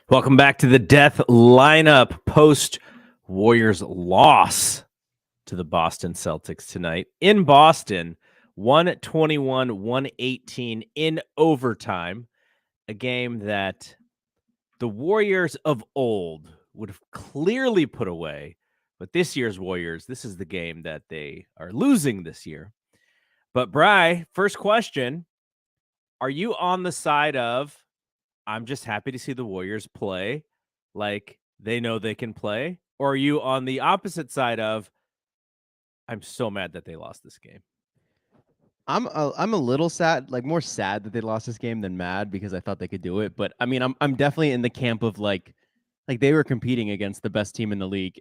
Welcome back to the Death Lineup post Warriors loss to the Boston Celtics tonight in Boston, 121-118 in overtime, a game that the Warriors of old would have clearly put away, but this year's Warriors, this is the game that they are losing this year. But Bri, first question, are you on the side of I'm just happy to see the Warriors play like they know they can play? Or are you on the opposite side of I'm so mad that they lost this game? I'm a little sad, like more sad that they lost this game than mad because I thought they could do it. But I mean, I'm definitely in the camp of like they were competing against the best team in the league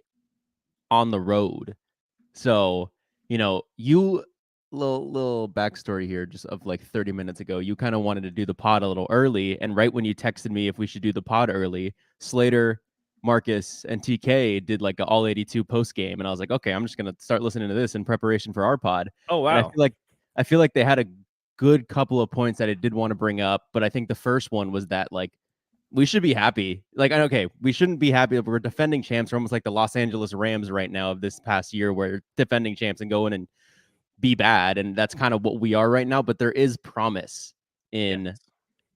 on the road. So, you little backstory here just of like 30 minutes ago, you kind of wanted to do the pod a little early. And right when you texted me if we should do the pod early, Slater, Marcus, and TK did like an all 82 post game. And I was like, okay, I'm just gonna start listening to this in preparation for our pod. Oh, And wow. I feel like they had a good couple of points that I did want to bring up, but I think the first one was that like we should be happy. Like, okay, we shouldn't be happy if we're defending champs. We're almost like the Los Angeles Rams right now of this past year, where defending champs and go in and be bad, and that's kind of what we are right now. But there is promise in Yes.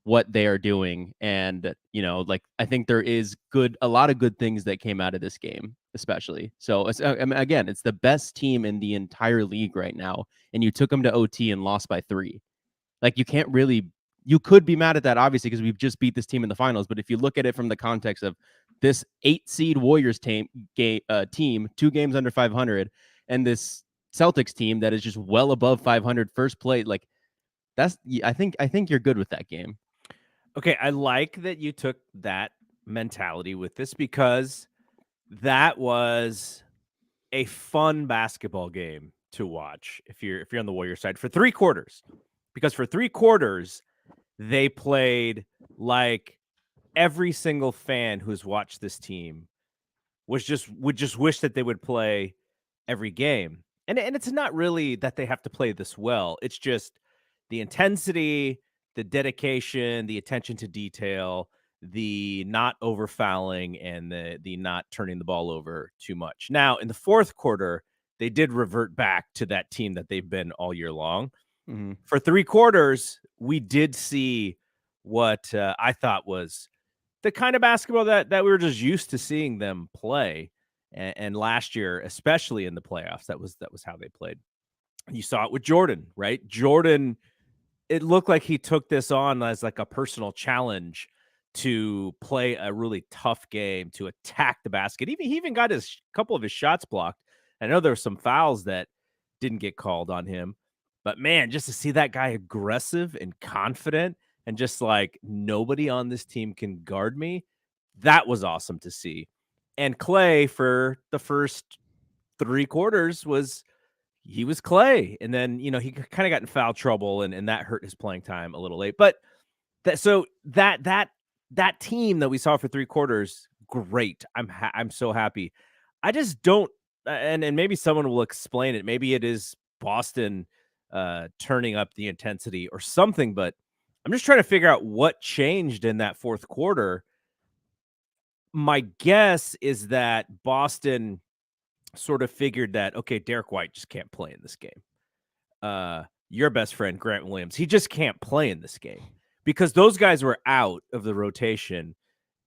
what they are doing, and like I think there is a lot of good things that came out of this game, especially. So I mean, again, it's the best team in the entire league right now, and you took them to OT and lost by 3. Like you could be mad at that, obviously, because we've just beat this team in the finals. But if you look at it from the context of this 8-seed Warriors team, 2 games under 500, and this Celtics team that is just well above 500 first play, like I think you're good with that game. Okay, I like that you took that mentality with this because that was a fun basketball game to watch if you're on the Warrior side for 3 quarters. Because for 3 quarters, they played like every single fan who's watched this team would just wish that they would play every game. And it's not really that they have to play this well. It's just the intensity, the dedication, the attention to detail, the not over fouling, and the not turning the ball over too much. Now, in the fourth quarter, they did revert back to that team that they've been all year long. Mm-hmm. For 3 quarters, we did see what I thought was the kind of basketball that we were just used to seeing them play. And last year, especially in the playoffs, that was how they played. You saw it with Jordan, right? Jordan, it looked like he took this on as like a personal challenge to play a really tough game, to attack the basket. He even got his couple of his shots blocked. I know there were some fouls that didn't get called on him, but man, just to see that guy aggressive and confident and just like nobody on this team can guard me, that was awesome to see. And Clay for the first 3 quarters was Clay. And then, he kind of got in foul trouble and that hurt his playing time a little late. But that team that we saw for 3 quarters, great. I'm so happy. I just don't and maybe someone will explain it. Maybe it is Boston turning up the intensity or something, but I'm just trying to figure out what changed in that fourth quarter. My guess is that Boston sort of figured that, okay, Derek White just can't play in this game. Your best friend, Grant Williams, he just can't play in this game because those guys were out of the rotation,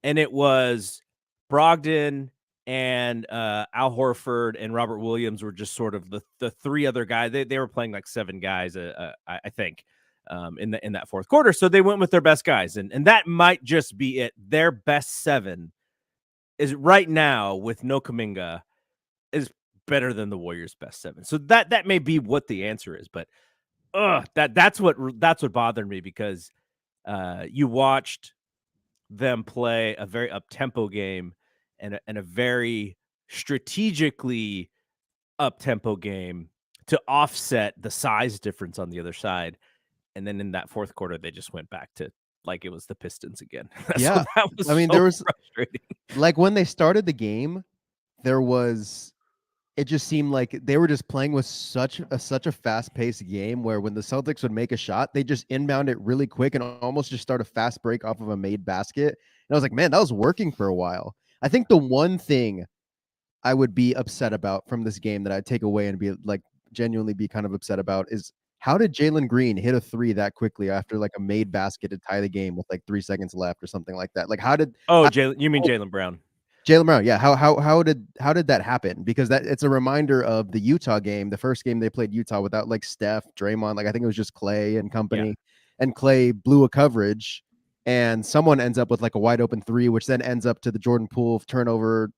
and it was Brogdon and Al Horford and Robert Williams were just sort of the 3 other guys. They were playing like 7 guys, I think, in that fourth quarter. So they went with their best guys, and that might just be it. Their best 7 is right now with no Kuminga is better than the Warriors' best 7. So that may be what the answer is, but that's what bothered me because you watched them play a very up-tempo game and a very strategically up-tempo game to offset the size difference on the other side. And then in that fourth quarter, they just went back to like it was the Pistons again. Yeah. So that was I mean, so there was frustrating. like when they started the game, it just seemed like they were just playing with such a fast-paced game where when the Celtics would make a shot, they just inbound it really quick and almost just start a fast break off of a made basket. I was like, man, that was working for a while. I think the one thing I would be upset about from this game that I'd take away and be like genuinely be kind of upset about is how did Jalen Green hit a three that quickly after like a made basket to tie the game with like 3 seconds left or something like that? Like how did Oh, Jalen, you mean Jalen Brown? Jalen Brown, yeah. How did that happen? Because that it's a reminder of the Utah game, the first game they played Utah without like Steph, Draymond, like I think it was just Clay and Yeah. company, and Clay blew a coverage, and someone ends up with like a wide open three, which then ends up to the Jordan Poole turnover,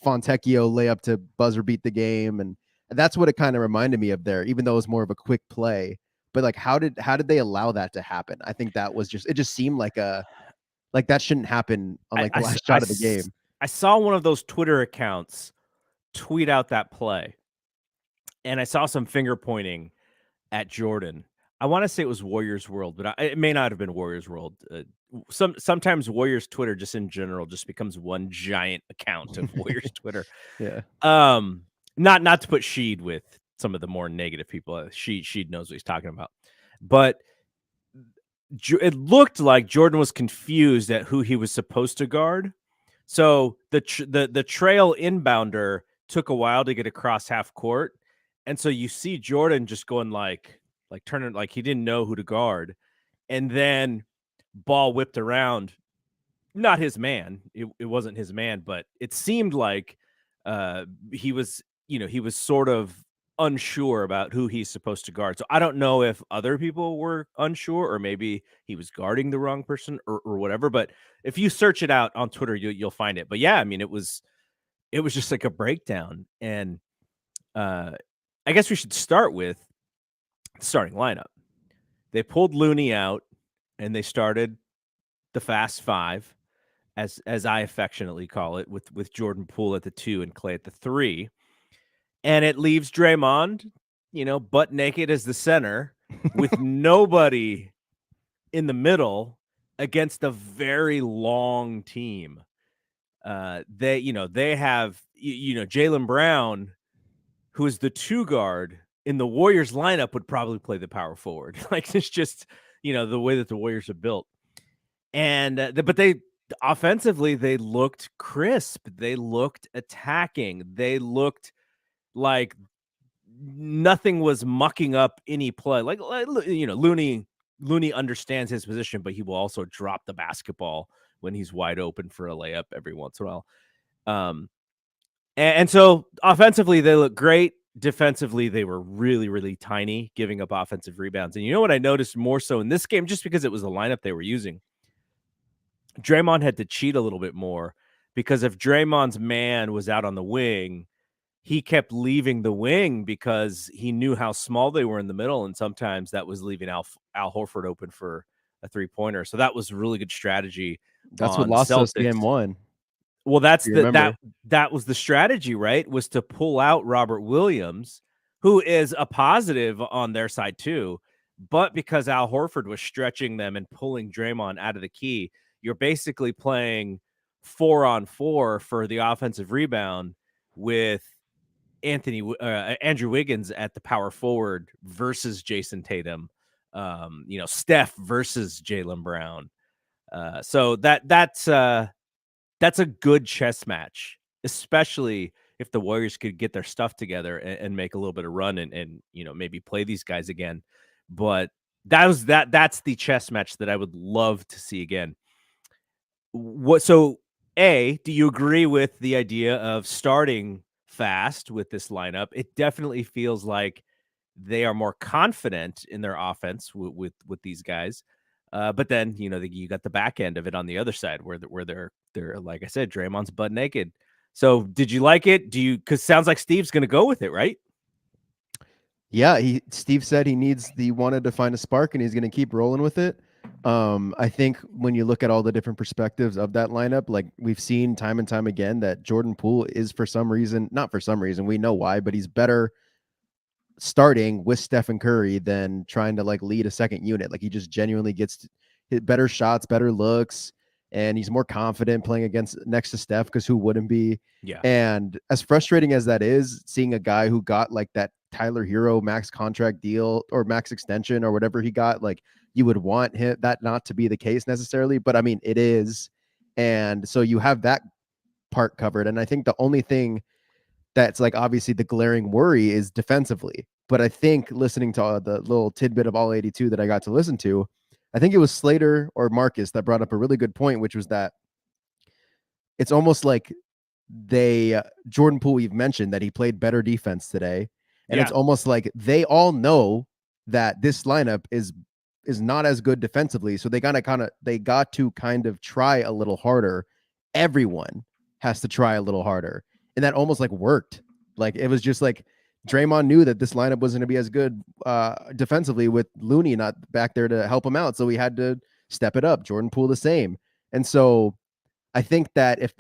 Fontecchio layup to buzzer beat the game, and that's what it kind of reminded me of there, even though it was more of a quick play. But like, how did they allow that to happen? I think that was just it just seemed like that shouldn't happen on I, like I the s- last I shot of the s- game. I saw one of those Twitter accounts tweet out that play, and I saw some finger pointing at Jordan. I want to say it was Warriors World, but it may not have been Warriors World. Sometimes Warriors Twitter, just in general, just becomes one giant account of Warriors Twitter. Yeah. Not to put Sheed with some of the more negative people. Sheed knows what he's talking about, but it looked like Jordan was confused at who he was supposed to guard. So the trail inbounder took a while to get across half court, and so you see Jordan just going like turning like he didn't know who to guard, and then ball whipped around. Not his man. It wasn't his man, but it seemed like he was he was sort of unsure about who he's supposed to guard. So I don't know if other people were unsure or maybe he was guarding the wrong person or whatever. But if you search it out on Twitter, you'll find it. But yeah, I mean, it was just like a breakdown. And I guess we should start with the starting lineup. They pulled Looney out and they started the fast five, as I affectionately call it, with Jordan Poole at the 2 and Clay at the 3. And it leaves Draymond, butt naked as the center with nobody in the middle against a very long team. They have Jalen Brown, who is the 2 guard in the Warriors lineup, would probably play the power forward. Like it's just the way that the Warriors are built. And but they offensively they looked crisp. They looked attacking. They looked like nothing was mucking up any play. Like Looney understands his position, but he will also drop the basketball when he's wide open for a layup every once in a while. And so offensively they look great. Defensively, they were really, really tiny, giving up offensive rebounds. And you know what I noticed more so in this game, just because it was the lineup they were using? Draymond had to cheat a little bit more because if Draymond's man was out on the wing, he kept leaving the wing because he knew how small they were in the middle, and sometimes that was leaving Al Horford open for a three-pointer. So that was a really good strategy That's what on the lost us game Celtics. 1. Well, that's You remember? that was the strategy, right? Was to pull out Robert Williams, who is a positive on their side too, but because Al Horford was stretching them and pulling Draymond out of the key, you're basically playing 4-on-4 for the offensive rebound with Andrew Wiggins at the power forward versus Jason Tatum, Steph versus Jalen Brown. So that's a good chess match, especially if the Warriors could get their stuff together and make a little bit of run and maybe play these guys again. But that's the chess match that I would love to see again. Do you agree with the idea of starting fast with this lineup? It definitely feels like they are more confident in their offense with these guys. But then you got the back end of it on the other side where they're like I said, Draymond's butt naked. So did you like it? Because sounds like Steve's going to go with it, right? Yeah, Steve said he wanted to find a spark and he's going to keep rolling with it. I think when you look at all the different perspectives of that lineup, like we've seen time and time again that Jordan Poole is not for some reason, we know why, but he's better starting with Stephen Curry than trying to like lead a second unit. Like he just genuinely gets hit better shots, better looks, and he's more confident playing next to Steph because who wouldn't be? Yeah. And as frustrating as that is, seeing a guy who got like that Tyler Hero max contract deal or max extension or whatever he got, like you would want him that not to be the case necessarily, but I mean it is. And so you have that part covered. And I think the only thing that's like obviously the glaring worry is defensively. But I think listening to the little tidbit of all 82 that I got to listen to, I think it was Slater or Marcus that brought up a really good point, which was that it's almost like Jordan Poole, you've mentioned that he played better defense today. And it's Yeah. almost like they all know that this lineup is not as good defensively. So they got to kind of try a little harder. Everyone has to try a little harder. And that almost like worked. Like it was just like Draymond knew that this lineup wasn't going to be as good defensively with Looney not back there to help him out. So he had to step it up. Jordan Poole the same. And so I think that if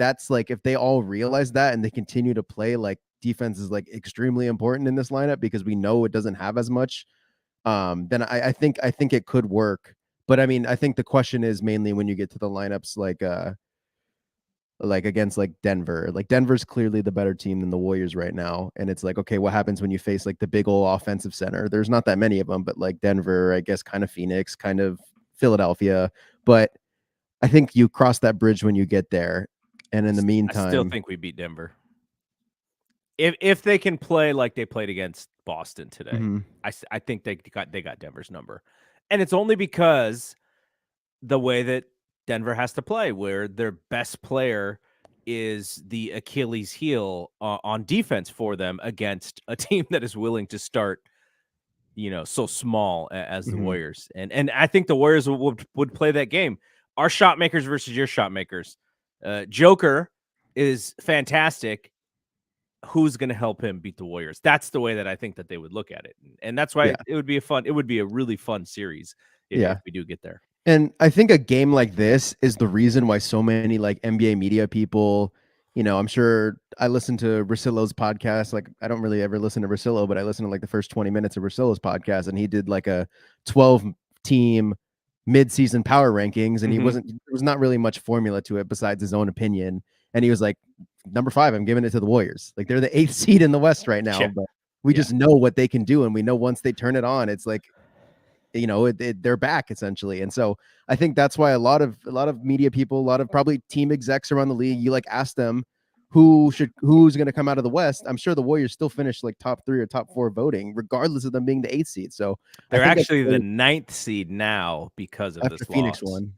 they all realize that and they continue to play like defense is like extremely important in this lineup because we know it doesn't have as much, then I think it could work. But I mean, I think the question is mainly when you get to the lineups like against like Denver. Like Denver's clearly the better team than the Warriors right now. And it's like, okay, what happens when you face like the big old offensive center? There's not that many of them, but like Denver, I guess kind of Phoenix, kind of Philadelphia. But I think you cross that bridge when you get there. And in the meantime, I still think we beat Denver. If they can play like they played against Boston today, mm-hmm. I think they got Denver's number. And it's only because the way that Denver has to play, where their best player is the Achilles heel on defense for them against a team that is willing to start, so small as the Mm-hmm. Warriors. And I think the Warriors would play that game. Our shot makers versus your shot makers. Joker is fantastic. Who's going to help him beat the Warriors? That's the way that I think that they would look at it. And that's why it would be a really fun series if we do get there. And I think a game like this is the reason why so many like NBA media people, I'm sure I listen to Russillo's podcast. Like I don't really ever listen to Russillo, but I listen to like the first 20 minutes of Russillo's podcast, and he did like a 12 team mid-season power rankings, and there was not really much formula to it besides his own opinion. And he was like, number 5, I'm giving it to the Warriors. Like they're the 8th seed in the West right now, but we just know what they can do. And we know once they turn it on, it's like, they're back essentially. And so I think that's why a lot of media people, a lot of probably team execs around the league, you like ask them who's going to come out of the West. I'm sure the Warriors still finish like top 3 or top 4 voting, regardless of them being the 8th seed. So they're actually the 9th seed now because of this Phoenix loss. won.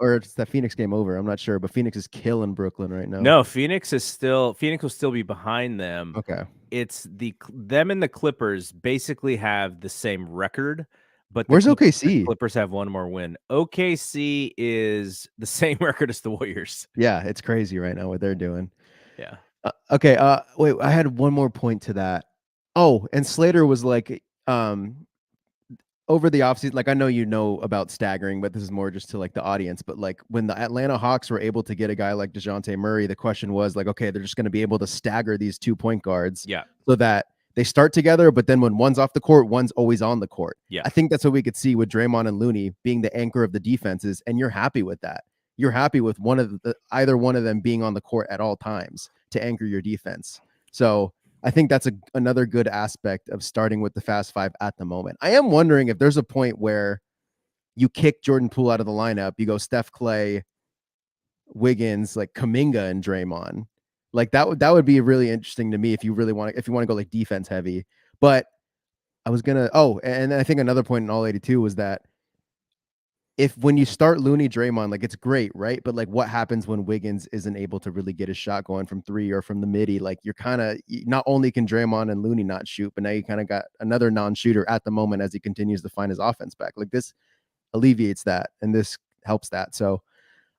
Or it's that Phoenix game over. I'm not sure, but Phoenix is killing Brooklyn right now. No, Phoenix will still be behind them. Okay. It's them and the Clippers basically have the same record, but where's OKC? The Clippers have one more win. OKC is the same record as the Warriors. Yeah, it's crazy right now what they're doing. Yeah. Okay. Wait, I had one more point to that. Oh, and Slater was like, over the offseason, like I know about staggering, but this is more just to like the audience. But like when the Atlanta Hawks were able to get a guy like DeJounte Murray, the question was like, okay, they're just going to be able to stagger these 2 point guards, so that they start together, but then when one's off the court, one's always on the court. Yeah, I think that's what we could see with Draymond and Looney being the anchor of the defenses, and you're happy with that. You're happy with either one of them being on the court at all times to anchor your defense. So I think that's another good aspect of starting with the Fast Five at the moment. I am wondering if there's a point where you kick Jordan Poole out of the lineup, you go Steph, Clay, Wiggins, like Kuminga and Draymond. Like that would be really interesting to me if you want to go like defense heavy. But I was gonna and I think another point in all 82 was that when you start Looney, Draymond, like it's great, right? But like what happens when Wiggins isn't able to really get his shot going from 3 or from the midi? Like you're kind of, not only can Draymond and Looney not shoot, but now you kind of got another non-shooter at the moment as he continues to find his offense back. Like this alleviates that, and this helps that. So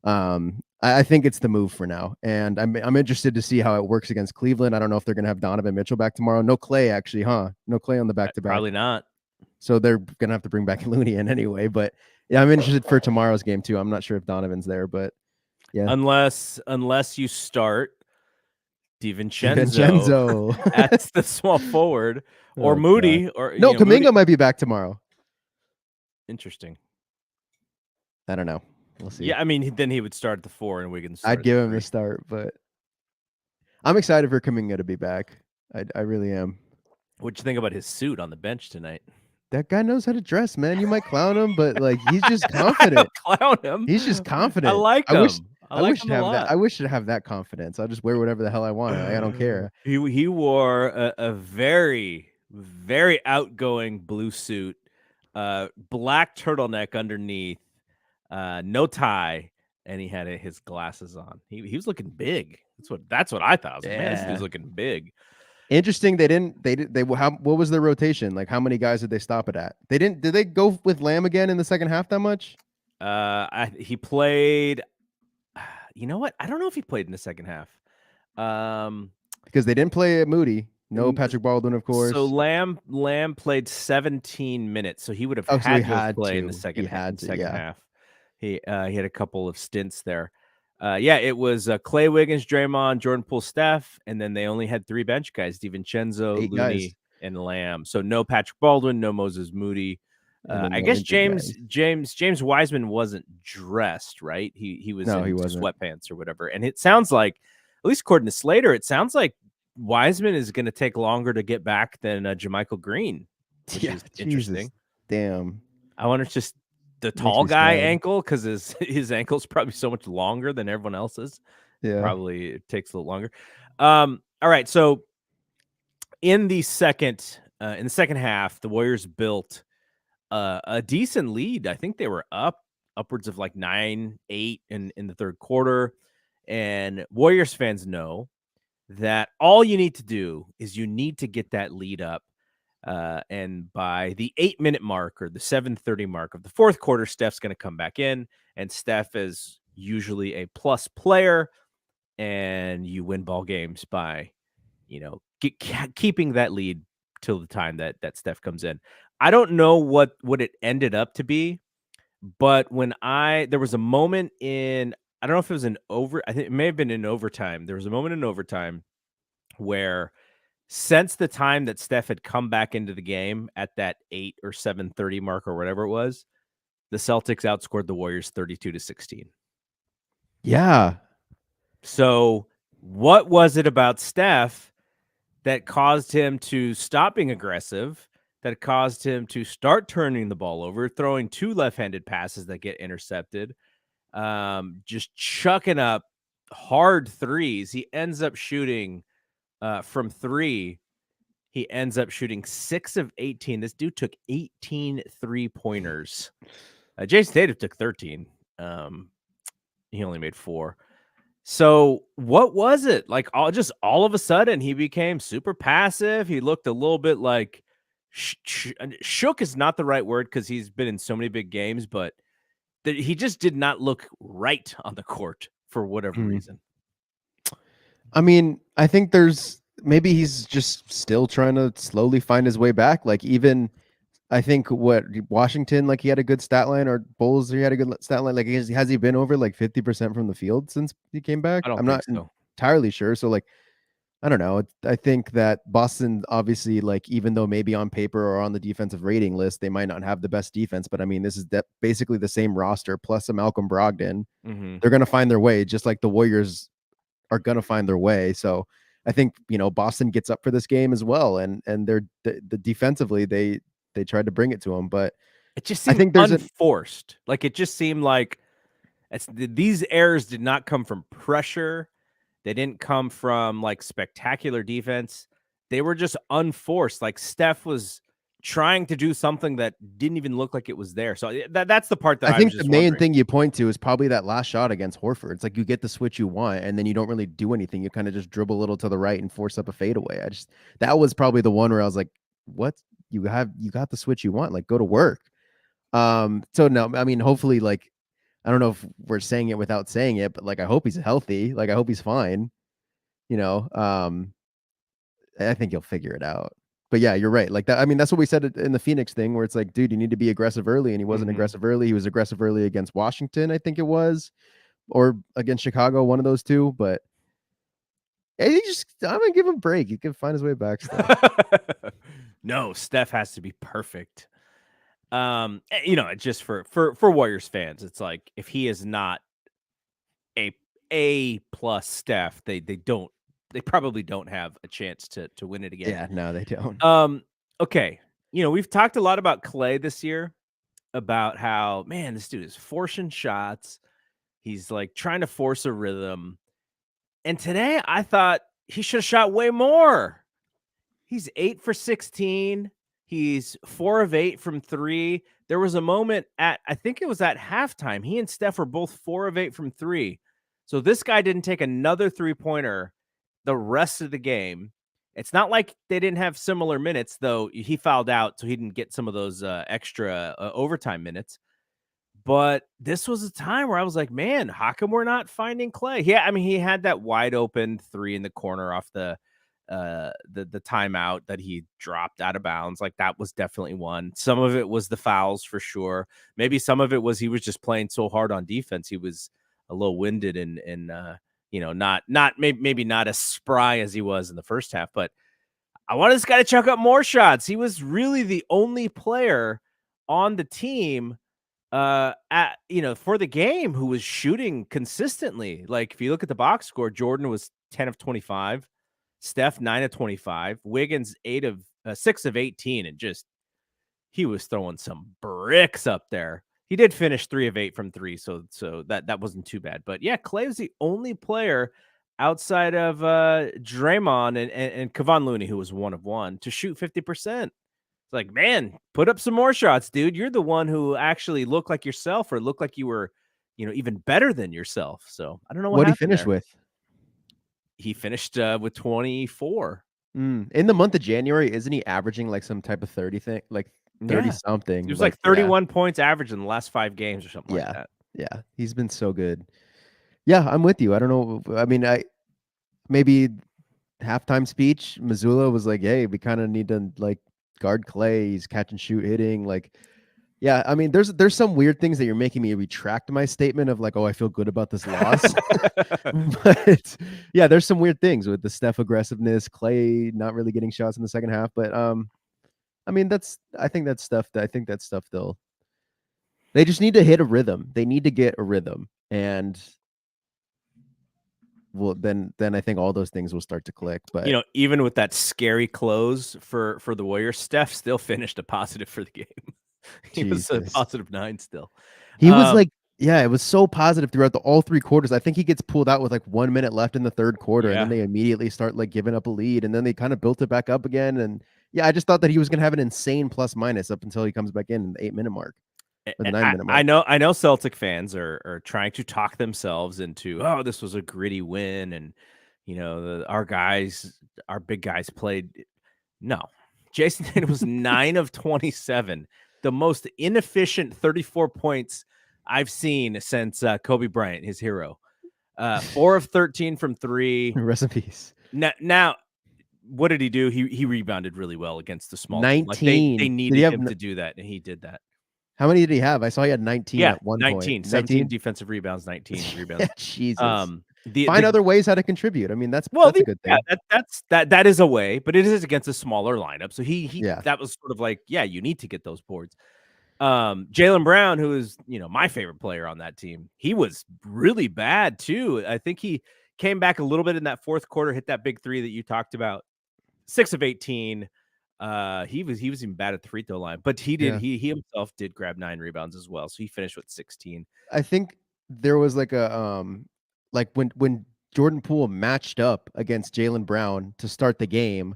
I think it's the move for now, and I'm interested to see how it works against Cleveland. I don't know if they're gonna have Donovan Mitchell back tomorrow. No Clay, actually, huh? No Clay on the back-to-back. Probably not. So they're gonna have to bring back Looney in anyway. But yeah, I'm interested for tomorrow's game too. I'm not sure if Donovan's there, but yeah. Unless you start DiVincenzo as the small forward, or Moody, God. or no, Kuminga Moody might be back tomorrow. Interesting. I don't know. We'll see. Yeah, I mean, then he would start at the 4 and Wiggins. I'd give him the start, but I'm excited for Kuminga to be back. I really am. What'd you think about his suit on the bench tonight? that guy knows how to dress, man. You might clown him, but like he's just I confident. don't clown him. He's just I confident. like I wish him. I I like wish him to a have that. lot. I wish to have that confidence. I'll just wear whatever the hell I want. I don't care. He wore a very, very outgoing blue suit, black turtleneck underneath, no tie, and he had his glasses on. He was looking big. That's what I thought. I was like, man, this dude's Yeah. looking big. Interesting. What was their rotation? Like how many guys did they stop it at? Did they go with Lamb again in the second half that much? He played. You know what? I don't know if he played in the second half. Um, Because they didn't play at Moody. No n- Patrick Baldwin, of so course. Lamb played 17 minutes, so he would have Oh, so he had to have had played in the to. He had to, second yeah. half. He had a couple of stints there. Yeah, it was Clay Wiggins, Draymond, Jordan Poole, Steph, and then they only had 3 bench guys: DiVincenzo, 8 guys. Looney, and Lamb. So no Patrick Baldwin, no Moses Moody. And then I no guess injured James guys. James Wiseman wasn't dressed, right? He was No, he in wasn't. sweatpants or whatever. And it sounds like, at least according to Slater, it sounds like Wiseman is going to take longer to get back than JaMychal Green, which Yeah, is Jesus. interesting. Damn. I wonder if it's just the Makes tall me guy sad. ankle because his ankle's probably so much longer than everyone else's. Yeah. Probably it takes a little longer. All right, so in the second half, the Warriors built a decent lead. I think they were upwards of like 9-8 in the third quarter. And Warriors fans know that all you need to do is you need to get that lead up. And by the 8-minute mark or the 7:30 mark of the fourth quarter, Steph's going to come back in. And Steph is usually a plus player. And you win ball games by, keeping that lead till the time that Steph comes in. I don't know what it ended up to be, but there was a moment in, I don't know if it was I think it may have been in overtime. There was a moment in overtime where, since the time that Steph had come back into the game at that 8 or 7:30 mark or whatever it was, the Celtics outscored the Warriors 32-16. Yeah. So, what was it about Steph that caused him to stop being aggressive, that caused him to start turning the ball over, throwing 2 left-handed passes that get intercepted, just chucking up hard threes? He ends up shooting from 3. He ends up shooting 6 of 18. This dude took 18 3-pointers. Jason Tatum took 13. He only made 4. So what was it? Like all of a sudden he became super passive. He looked a little bit like shook is not the right word because he's been in so many big games, but he just did not look right on the court for whatever Mm. reason. I mean, I think maybe he's just still trying to slowly find his way back. Like even I think Washington, like he had a good stat line, or Bulls, he had a good stat line. Like has he been over like 50% from the field since he came back? I don't I'm think not so. entirely sure. So like, I don't know. I think that Boston, obviously, like even though maybe on paper or on the defensive rating list, they might not have the best defense, but I mean, this is basically the same roster plus a Malcolm Brogdon. Mm-hmm. They're going to find their way, just like the Warriors are going to find their way. So I think, Boston gets up for this game as well. And they're the defensively, they tried to bring it to them, but It just I seemed think unforced. Like it just seemed like these errors did not come from pressure. They didn't come from like spectacular defense. They were just unforced. Like Steph was trying to do something that didn't even look like it was there. So that's the part that I I was think the just main wondering. thing you point to is probably that last shot against Horford. It's like you get the switch you want, and then you don't really do anything. You kind of just dribble a little to the right and force up a fadeaway. That was probably the one where I was like, "What? You got the switch you want? Like go to work." So no, I mean, hopefully, like I don't know if we're saying it without saying it, but like I hope he's healthy. Like I hope he's fine. You know, I think he'll figure it out. But yeah, you're right. Like that. I mean, that's what we said in the Phoenix thing, where it's like, dude, you need to be aggressive early, and he wasn't Mhm. aggressive early. He was aggressive early against Washington, I think it was, or against Chicago, one of those two. But I'm gonna give him a break. He can find his way back still. No, Steph has to be perfect. Just for Warriors fans, it's like if he is not a plus Steph, they probably don't have a chance to win it again. Yeah, no, they don't. Okay. we've talked a lot about Clay this year, about how, man, this dude is forcing shots. He's like trying to force a rhythm. And today I thought he should have shot way more. He's 8 for 16. He's 4 of 8 from 3. There was a moment I think it was at halftime. He and Steph were both 4 of 8 from 3. So this guy didn't take another three-pointer the rest of the game. It's not like they didn't have similar minutes, though he fouled out, so he didn't get some of those extra overtime minutes. But this was a time where I was like, man, how come we're not finding Clay? Yeah, I mean, he had that wide open three in the corner off the timeout that he dropped out of bounds. Like, that was definitely one. Some of it was the fouls for sure. Maybe some of it was he was just playing so hard on defense. He was a little winded and not maybe not as spry as he was in the first half, but I want this guy to chuck up more shots. He was really the only player on the team for the game who was shooting consistently. Like, if you look at the box score, Jordan was 10 of 25, Steph 9 of 25, Wiggins 6 of 18, and just he was throwing some bricks up there. He did finish 3 of 8 from 3, so that wasn't too bad. But yeah, Clay was the only player outside of Draymond and Kevon Looney, who was 1 of 1, to shoot 50%. It's like, man, put up some more shots, dude. You're the one who actually looked like yourself, or looked like you were, even better than yourself. So I don't know what What'd he happened finish there. with? He finished with 24. In the month of January, isn't he averaging like some type of 30 thing, like 30 Yeah. something? He was like 31 points average in the last 5 games or something like that. Yeah, he's been so good. Yeah, I'm with you. I don't know. I mean, maybe halftime speech, Missoula was like, "Hey, we kind of need to like guard Clay. He's catch and shoot hitting." Like, yeah, I mean, there's some weird things that you're making me retract my statement of like, "Oh, I feel good about this loss." But yeah, there's some weird things with the Steph aggressiveness, Clay not really getting shots in the second half. But I mean, I think that's stuff they just need to hit a rhythm. They need to get a rhythm, and well, then I think all those things will start to click. But even with that scary close for the Warriors, Steph still finished a positive for the game. He was a positive 9 still. He was like, yeah, it was so positive throughout all 3 quarters. I think he gets pulled out with like 1 minute left in the third quarter, and then they immediately start like giving up a lead, and then they kind of built it back up again. And yeah, I just thought that he was going to have an insane plus minus up until he comes back in the 8-minute mark. Or the 9-minute mark. I know Celtic fans are trying to talk themselves into, oh, this was a gritty win, and our big guys played. No, Jason Tatum was 9 of 27, the most inefficient 34 points I've seen since Kobe Bryant, his hero. 4 of 13 from 3. Rest in peace. Now, what did he do? He rebounded really well against the small 19. Like they needed him to do that, and he did that. How many did he have? I saw he had 19 at one 19, point. 17 defensive rebounds, 19 rebounds. Jesus. Find other ways how to contribute. I mean, that's a good thing. Yeah, that is a way, but it is against a smaller lineup. So that was sort of like, yeah, you need to get those boards. Jaylen Brown, who is, my favorite player on that team, he was really bad too. I think he came back a little bit in that fourth quarter, hit that big 3 that you talked about. 6 of 18. He was even bad at the free throw line, but he himself did grab 9 rebounds as well. So he finished with 16. I think there was like a like when Jordan Poole matched up against Jaylen Brown to start the game,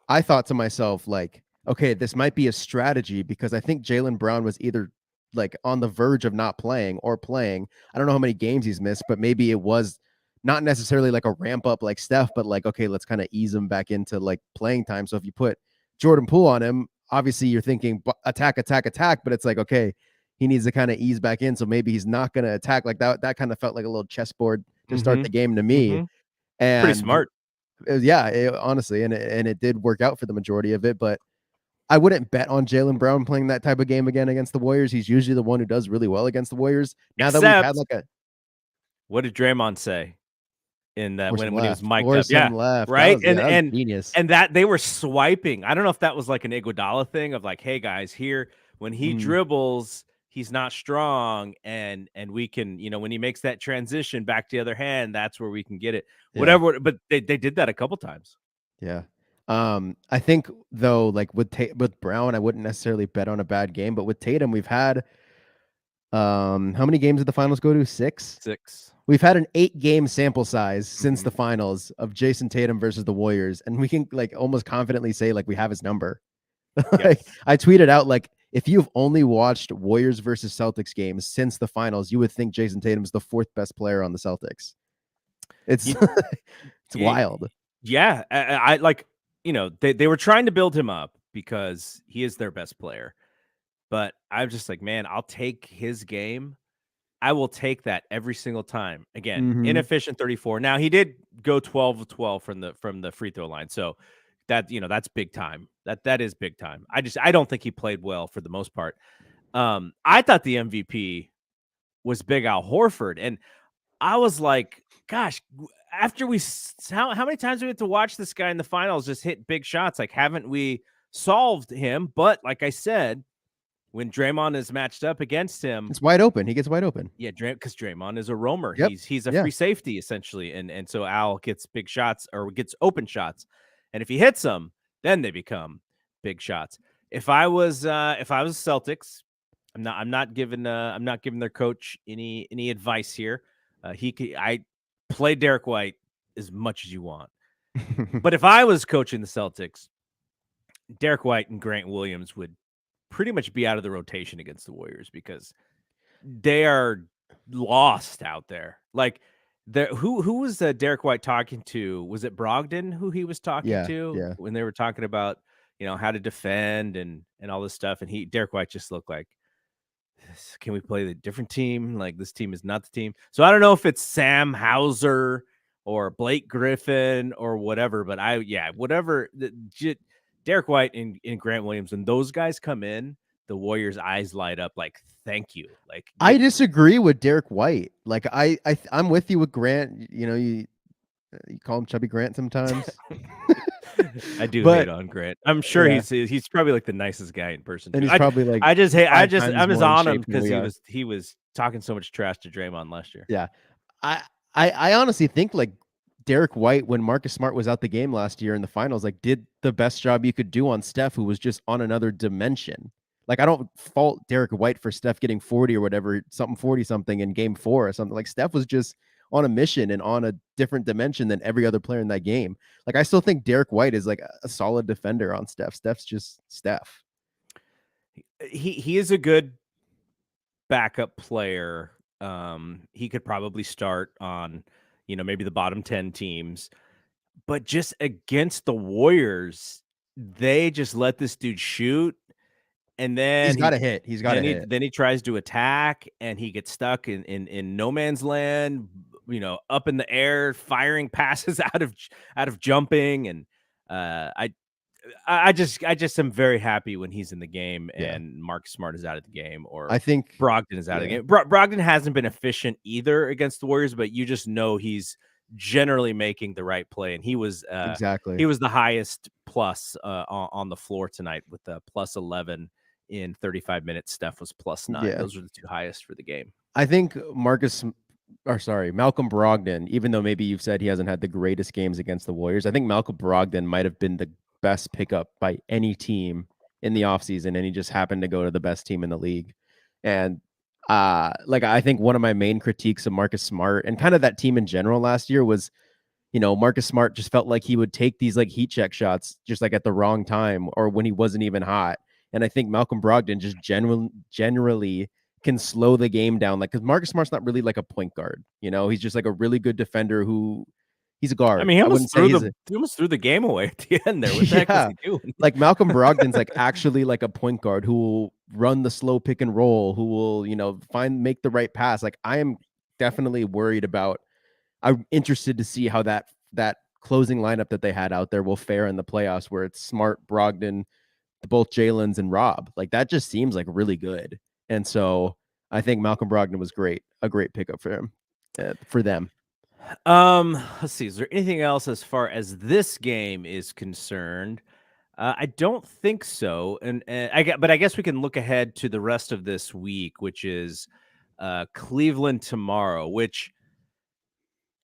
I thought to myself, like, okay, this might be a strategy, because I think Jaylen Brown was either like on the verge of not playing or playing. I don't know how many games he's missed, but maybe it was not necessarily like a ramp up like Steph, but like, okay, let's kind of ease him back into like playing time. So if you put Jordan Poole on him, obviously you're thinking attack, but it's like, okay, he needs to kind of ease back in. So maybe he's not going to attack like that. That kind of felt like a little chessboard to start the game to me. And pretty smart. Honestly, and it did work out for the majority of it, but I wouldn't bet on Jaylen Brown playing that type of game again against the Warriors. He's usually the one who does really well against the Warriors. Now that we've had like what did Draymond say in that when he was mic'd up? Left. Right. And genius. And that they were swiping. I don't know if that was like an Iguodala thing of like, hey guys, here when he dribbles, he's not strong, and we can, when he makes that transition back to the other hand, that's where we can get it. Whatever. But they did that a couple times. Yeah. I think though, like with Brown, I wouldn't necessarily bet on a bad game, but with Tatum, we've had how many games did the finals go to? 6. 6. We've had an 8-game sample size since Mhm. the finals of Jason Tatum versus the Warriors, and we can like almost confidently say like we have his number. Like Yes. I tweeted out like if you've only watched Warriors versus Celtics games since the finals, you would think Jason Tatum's the 4th best player on the Celtics. It's You it's wild. yeah, I like, they were trying to build him up because he is their best player. But I'm just like, man, I'll take his game. I will take that every single time. Again, Mhm. inefficient 34. Now he did go 12 of 12 from the free throw line. So that's big time. That is big time. I don't think he played well for the most part. I thought the MVP was Big Al Horford, and I was like, gosh, after how many times do we have to watch this guy in the finals just hit big shots? Like, haven't we solved him? But like I said, when Draymond is matched up against him, It's wide open. He gets wide open. yeah, because Draymond is a roamer. Yep. He's a Yeah. free safety essentially, and so Al gets big shots or gets open shots, and if he hits them, then they become big shots. If I was Celtics, I'm not giving their coach any advice here. I play Derek White as much as you want, but if I was coaching the Celtics, Derek White and Grant Williams would pretty much be out of the rotation against the Warriors because they are lost out there. Like who was Derek White talking to? Was it Brogdon who he was talking Yeah. to Yeah. when they were talking about how to defend and all this stuff? And Derek White just looked like, can we play the different team? Like this team is not the team. So I don't know if it's Sam Hauser or Blake Griffin or whatever, but whatever. Derek White and Grant Williams, when those guys come in, the Warriors' eyes light up like, thank you. Like, I disagree with Derek White. Like I'm with you with Grant. You call him Chubby Grant sometimes. I do hate But on Grant. I'm sure yeah, he's probably like the nicest guy in person and too. he's probably like I just hate. 5 times I'm just more in on him shape than because we are. he was talking so much trash to Draymond last year. Yeah. I I honestly think like Derek White, when Marcus Smart was out the game last year in the finals, like did the best job you could do on Steph, who was just on another dimension. Like I don't fault Derek White for Steph getting 40 or whatever, something 40 something in game 4 or something. Like Steph was just on a mission and on a different dimension than every other player in that game. Like I still think Derek White is like a solid defender on Steph. Steph's just Steph. He is a good backup player. He could probably start on, maybe the bottom 10 teams, but just against the Warriors, they just let this dude shoot. And He's then got to hit. He's got to hit. he tries to attack and he gets stuck in no man's land, up in the air, firing passes out of jumping. And I just am very happy when he's in the game Yeah. and Mark Smart is out of the game or I think Brogdon is out of the yeah. game. Brogdon hasn't been efficient either against the Warriors, but you just know he's generally making the right play. And he was Exactly. the highest plus on the floor tonight with the plus 11 in 35 minutes. Steph was plus 9. Yeah. Those were the two highest for the game. I think Malcolm Brogdon, even though maybe you've said he hasn't had the greatest games against the Warriors, I think Malcolm Brogdon might have been the best pickup by any team in the offseason, and he just happened to go to the best team in the league. And like I think one of my main critiques of Marcus Smart and kind of that team in general last year was, Marcus Smart just felt like he would take these like heat check shots just like at the wrong time or when he wasn't even hot. And I think Malcolm Brogdon just generally can slow the game down. Like, because Marcus Smart's not really like a point guard, he's just like a really good defender who he's a guard. I mean, he I wouldn't almost say he's he almost threw the game away at the end there. What the heck was he doing? like Malcolm Brogdon's like actually like a point guard who will run the slow pick and roll, who will, make the right pass. Like I am definitely worried about, I'm interested to see how that closing lineup that they had out there will fare in the playoffs where it's Smart, Brogdon, both Jalen's and Rob. Like that just seems like really good. And so I think Malcolm Brogdon was a great pickup for him, for them. Let's see. Is there anything else as far as this game is concerned? I don't think so. And but I guess we can look ahead to the rest of this week, which is Cleveland tomorrow, which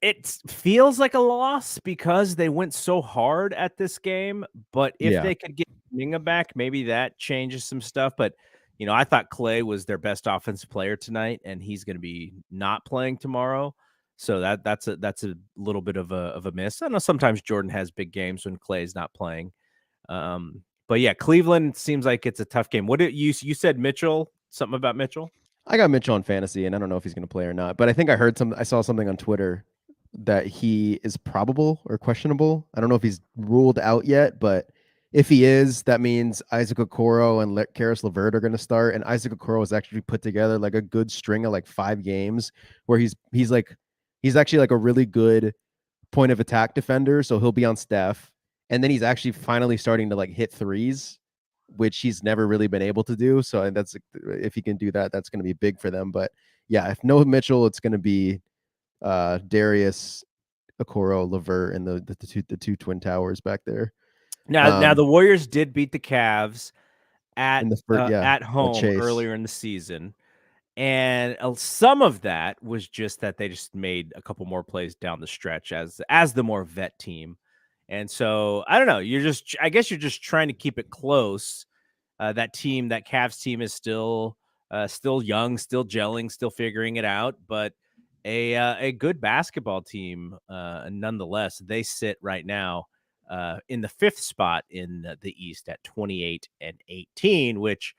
It feels like a loss because they went so hard at this game, but if Yeah. they could get Minga back, maybe that changes some stuff, but, I thought Clay was their best offensive player tonight, and he's gonna be not playing tomorrow, so that's a little bit of a miss. I know sometimes Jordan has big games when Clay's not playing, but yeah, Cleveland seems like it's a tough game. What did you said Mitchell, something about Mitchell? I got Mitchell on fantasy, and I don't know if he's going to play or not. But I think I saw something on Twitter that he is probable or questionable. I don't know if he's ruled out yet, but if he is, that means Isaac Okoro and Karis LeVert are going to start. And Isaac Okoro has actually put together like a good string of like 5 games where he's actually like a really good point of attack defender. So he'll be on Steph, and then he's actually finally starting to like hit threes, which he's never really been able to do. So that's, if he can do that, that's going to be big for them. But yeah, if no Mitchell, it's going to be Darius, Okoro, LeVert, and the two twin towers back there. Now the Warriors did beat the Cavs In the first, yeah, at home Chase. earlier in the season. And some of that was just that they just made a couple more plays down the stretch as the more vet team. And so I don't know. I guess you're just trying to keep it close. That Cavs team is still young, still gelling, still figuring it out, but a good basketball team nonetheless. They sit right now in the 5th spot in the East at 28-18, which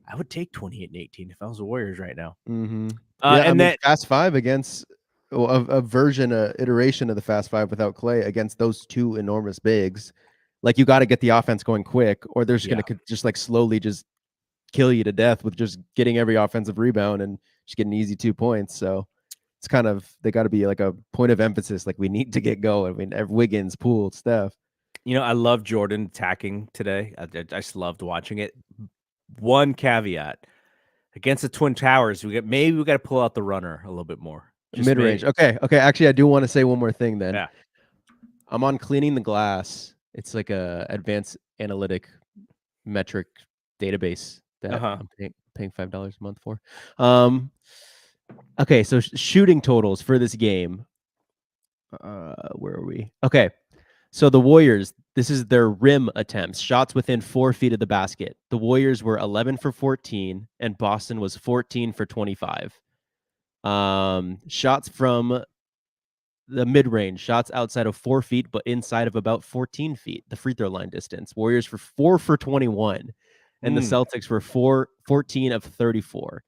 I would take 28-18 if I was the Warriors right now. Mm-hmm. Yeah, I And mean, then Fast Five against a iteration of the Fast Five without Clay against those two enormous bigs. Like, you got to get the offense going quick, or they're just yeah, going to just like slowly just kill you to death with just getting every offensive rebound and just getting easy 2 points. So it's kind of, they got to be like a point of emphasis. Like, we need to get going. I mean, Wiggins, Poole, Steph. I love Jordan attacking today. I just loved watching it. One caveat against the Twin Towers, we got to pull out the runner a little bit more. Just Mid maybe. range. Okay. Actually, I do want to say one more thing then. Yeah. I'm on Cleaning the Glass. It's like a advanced analytic metric database that Uh-huh. I'm paying $5 a month for. Okay, so shooting totals for this game. Where are we? Okay, so the Warriors, this is their rim attempts, shots within 4 feet of the basket. The Warriors were 11 for 14, and Boston was 14 for 25. Shots from the mid-range, shots outside of 4 feet, but inside of about 14 feet, the free throw line distance. Warriors for 4 for 21, and the Celtics were 14 of 34.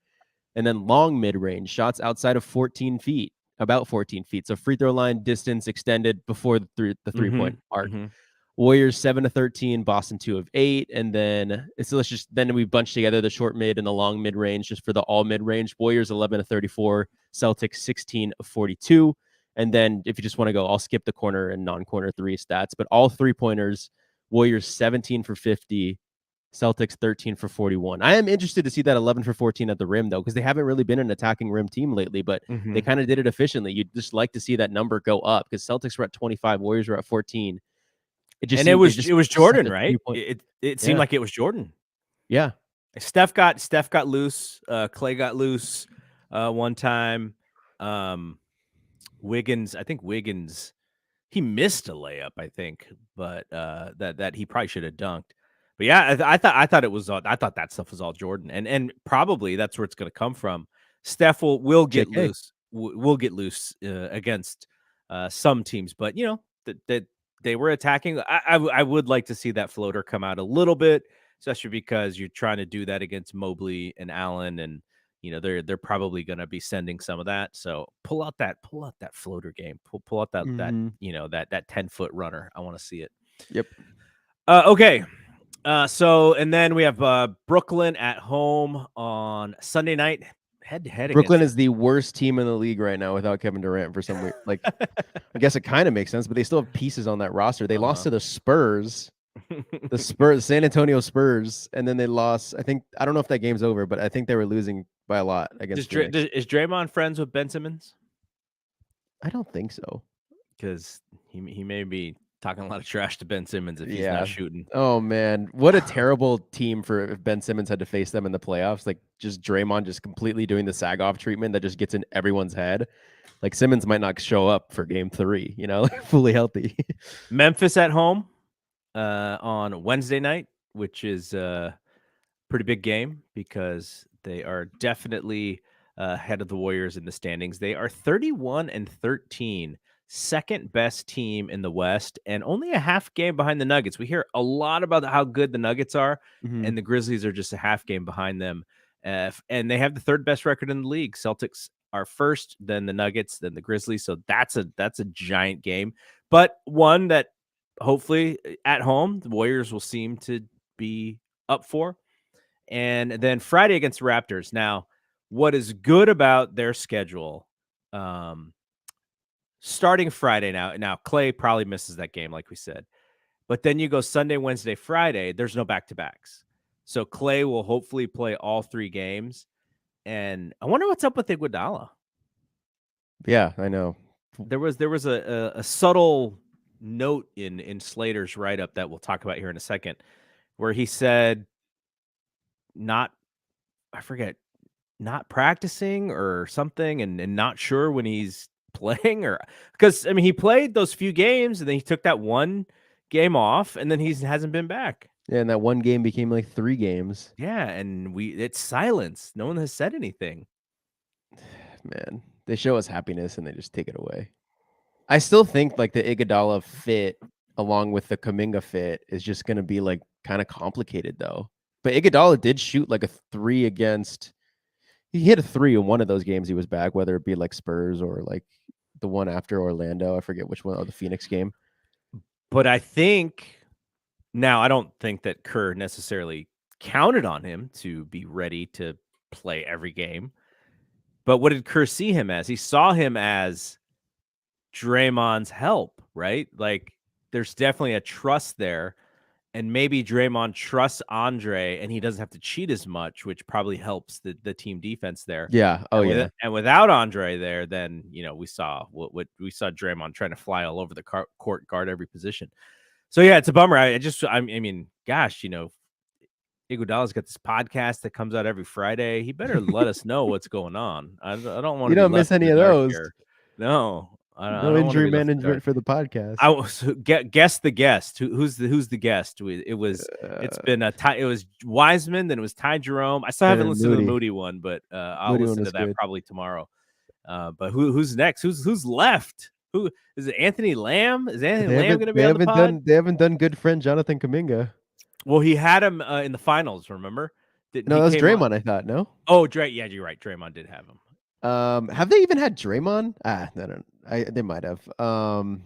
And then long mid-range, shots outside of 14 feet, about 14 feet. So free throw line distance extended before the three-point arc. Mm-hmm. Warriors 7 of 13, Boston 2 of 8, and then then we bunch together the short mid and the long mid range just for the all mid range. Warriors 11 of 34, Celtics 16 of 42, and then if you just want to go, I'll skip the corner and non-corner 3 stats, but all 3-pointers, Warriors 17 for 50, Celtics 13 for 41. I am interested to see that 11 for 14 at the rim though, because they haven't really been an attacking rim team lately, but they kind of did it efficiently. You'd just like to see that number go up because Celtics were at 25, Warriors were at 14. It was Jordan, right? Point. It seemed like it was Jordan. Yeah. Steph got loose. Clay got loose one time. Wiggins, he missed a layup, I think, but that he probably should have dunked. But yeah, I thought it was I thought that stuff was all Jordan, and probably that's where it's going to come from. Steph will get JK. loose. Will get loose against some teams, but that they were attacking. I would like to see that floater come out a little bit, especially because you're trying to do that against Mobley and Allen, and they're probably going to be sending some of that. So pull out that floater game. Pull out that that 10-foot runner. I want to see it. Yep. Okay. So and then we have Brooklyn at home on Sunday night, head to head. Brooklyn is the worst team in the league right now without Kevin Durant for some weird, like, I guess it kind of makes sense, but they still have pieces on that roster. They lost to the Spurs, San Antonio Spurs, and then they lost. I don't know if that game's over, but I think they were losing by a lot against Phoenix. Is Draymond friends with Ben Simmons? I don't think so, because he may be Talking a lot of trash to Ben Simmons if he's not Yeah. shooting. Oh man, what a terrible team for if Ben Simmons had to face them in the playoffs. Like just Draymond just completely doing the sag off treatment that just gets in everyone's head. Like Simmons might not show up for game 3, like fully healthy. Memphis at home on Wednesday night, which is a pretty big game because they are definitely ahead of the Warriors in the standings. They are 31-13, second best team in the West, and only a half game behind the Nuggets. We hear a lot about how good the Nuggets are, Mhm. and the Grizzlies are just a half game behind them. And they have the third best record in the league. Celtics are first, then the Nuggets, then the Grizzlies. So that's a giant game, but one that hopefully at home the Warriors will seem to be up for. And then Friday against the Raptors. Now, what is good about their schedule? Starting Friday now Clay probably misses that game, like we said. But then you go Sunday, Wednesday, Friday. There's no back-to-backs. So Clay will hopefully play all 3 games. And I wonder what's up with Iguodala. Yeah, I know. There was a subtle note in Slater's write-up that we'll talk about here in a second, where he said not I forget, not practicing or something and not sure when he's playing or because I mean he played those few games and then he took that one game off and then he hasn't been back. Yeah, and that one game became like 3 games. Yeah, and it's silence. No one has said anything. Man, they show us happiness and they just take it away. I still think like the Iguodala fit along with the Kuminga fit is just going to be like kind of complicated though. But Iguodala did shoot like a 3 against. He hit a 3 in one of those games he was back, whether it be like Spurs or like the one after Orlando. I forget which one, or the Phoenix game. But I think now I don't think that Kerr necessarily counted on him to be ready to play every game. But what did Kerr see him as? He saw him as Draymond's help, right? Like there's definitely a trust there. And maybe Draymond trusts Andre and he doesn't have to cheat as much, which probably helps the team defense there. Yeah. Oh yeah. And without Andre there, then we saw what we saw Draymond trying to fly all over the court, guard every position. So yeah, it's a bummer. I mean, gosh, Iguodala's got this podcast that comes out every Friday. He better let us know what's going on. I don't want You to be don't miss left in any the of dark those. here. No, I No don't want to injury be left in the dark. management for the podcast. I was guess the guest. Who's the guest? It's been it was Wiseman, then it was Ty Jerome. I still haven't listened to the Moody one, but I'll Moody listen to that good. probably tomorrow. But who's next? Who's left? Who is it? Anthony Lamb? Is Anthony Lamb going to be on the pod? They haven't done good friend Jonathan Kuminga. Well, he had him in the finals. Remember? No, that was Draymond. I thought no. Oh, yeah, you're right. Draymond did have him. Have they even had Draymond? No. They might have.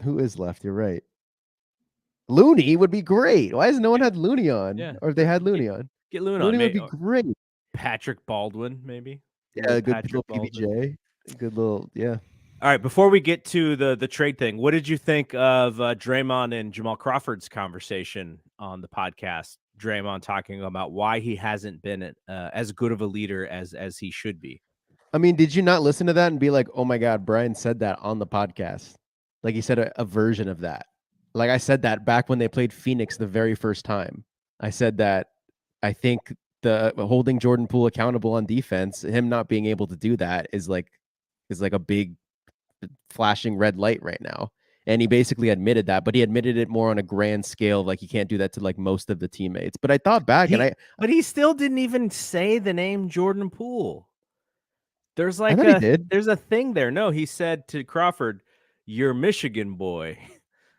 Who is left? You're right. Looney would be great. Why has no one had Looney on? Yeah. Or if they had Looney on. Get Looney Looney on. would be great. Patrick Baldwin, maybe. Yeah, good Patrick little Baldwin. PBJ. Good little, yeah. All right, before we get to the trade thing, what did you think of Draymond and Jamal Crawford's conversation on the podcast? Draymond talking about why he hasn't been as good of a leader as he should be. I mean, did you not listen to that and be like, oh my God, Brian said that on the podcast? Like he said a version of that. Like I said that back when they played Phoenix the very first time. I said that I think the holding Jordan Poole accountable on defense, him not being able to do that is like a big flashing red light right now. And he basically admitted that, but he admitted it more on a grand scale. Like he can't do that to like most of the teammates. But I thought back but he still didn't even say the name Jordan Poole. There's like there's a thing there. No, he said to Crawford, "You're Michigan boy."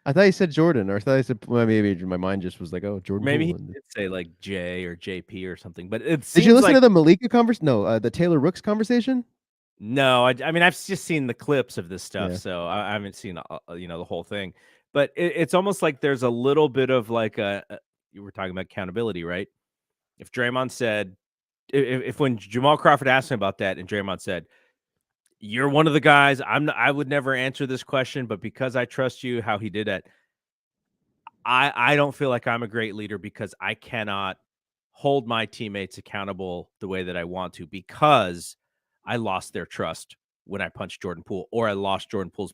I thought he said Jordan, or I thought he said, well, maybe my mind just was like, oh, Jordan. Maybe Poole. he did say like J or JP or something. But it did you listen to the Malika conversation? No, the Taylor Rooks conversation. No, I mean I've just seen the clips of this stuff, so I haven't seen the whole thing. But it's almost like there's a little bit of like you were talking about accountability, right? If Draymond said, if when Jamal Crawford asked him about that, and Draymond said, "You're one of the guys. I would never answer this question, but because I trust you," how he did it. I don't feel like I'm a great leader because I cannot hold my teammates accountable the way that I want to because I lost their trust when I punched Jordan Poole, or I lost Jordan Poole's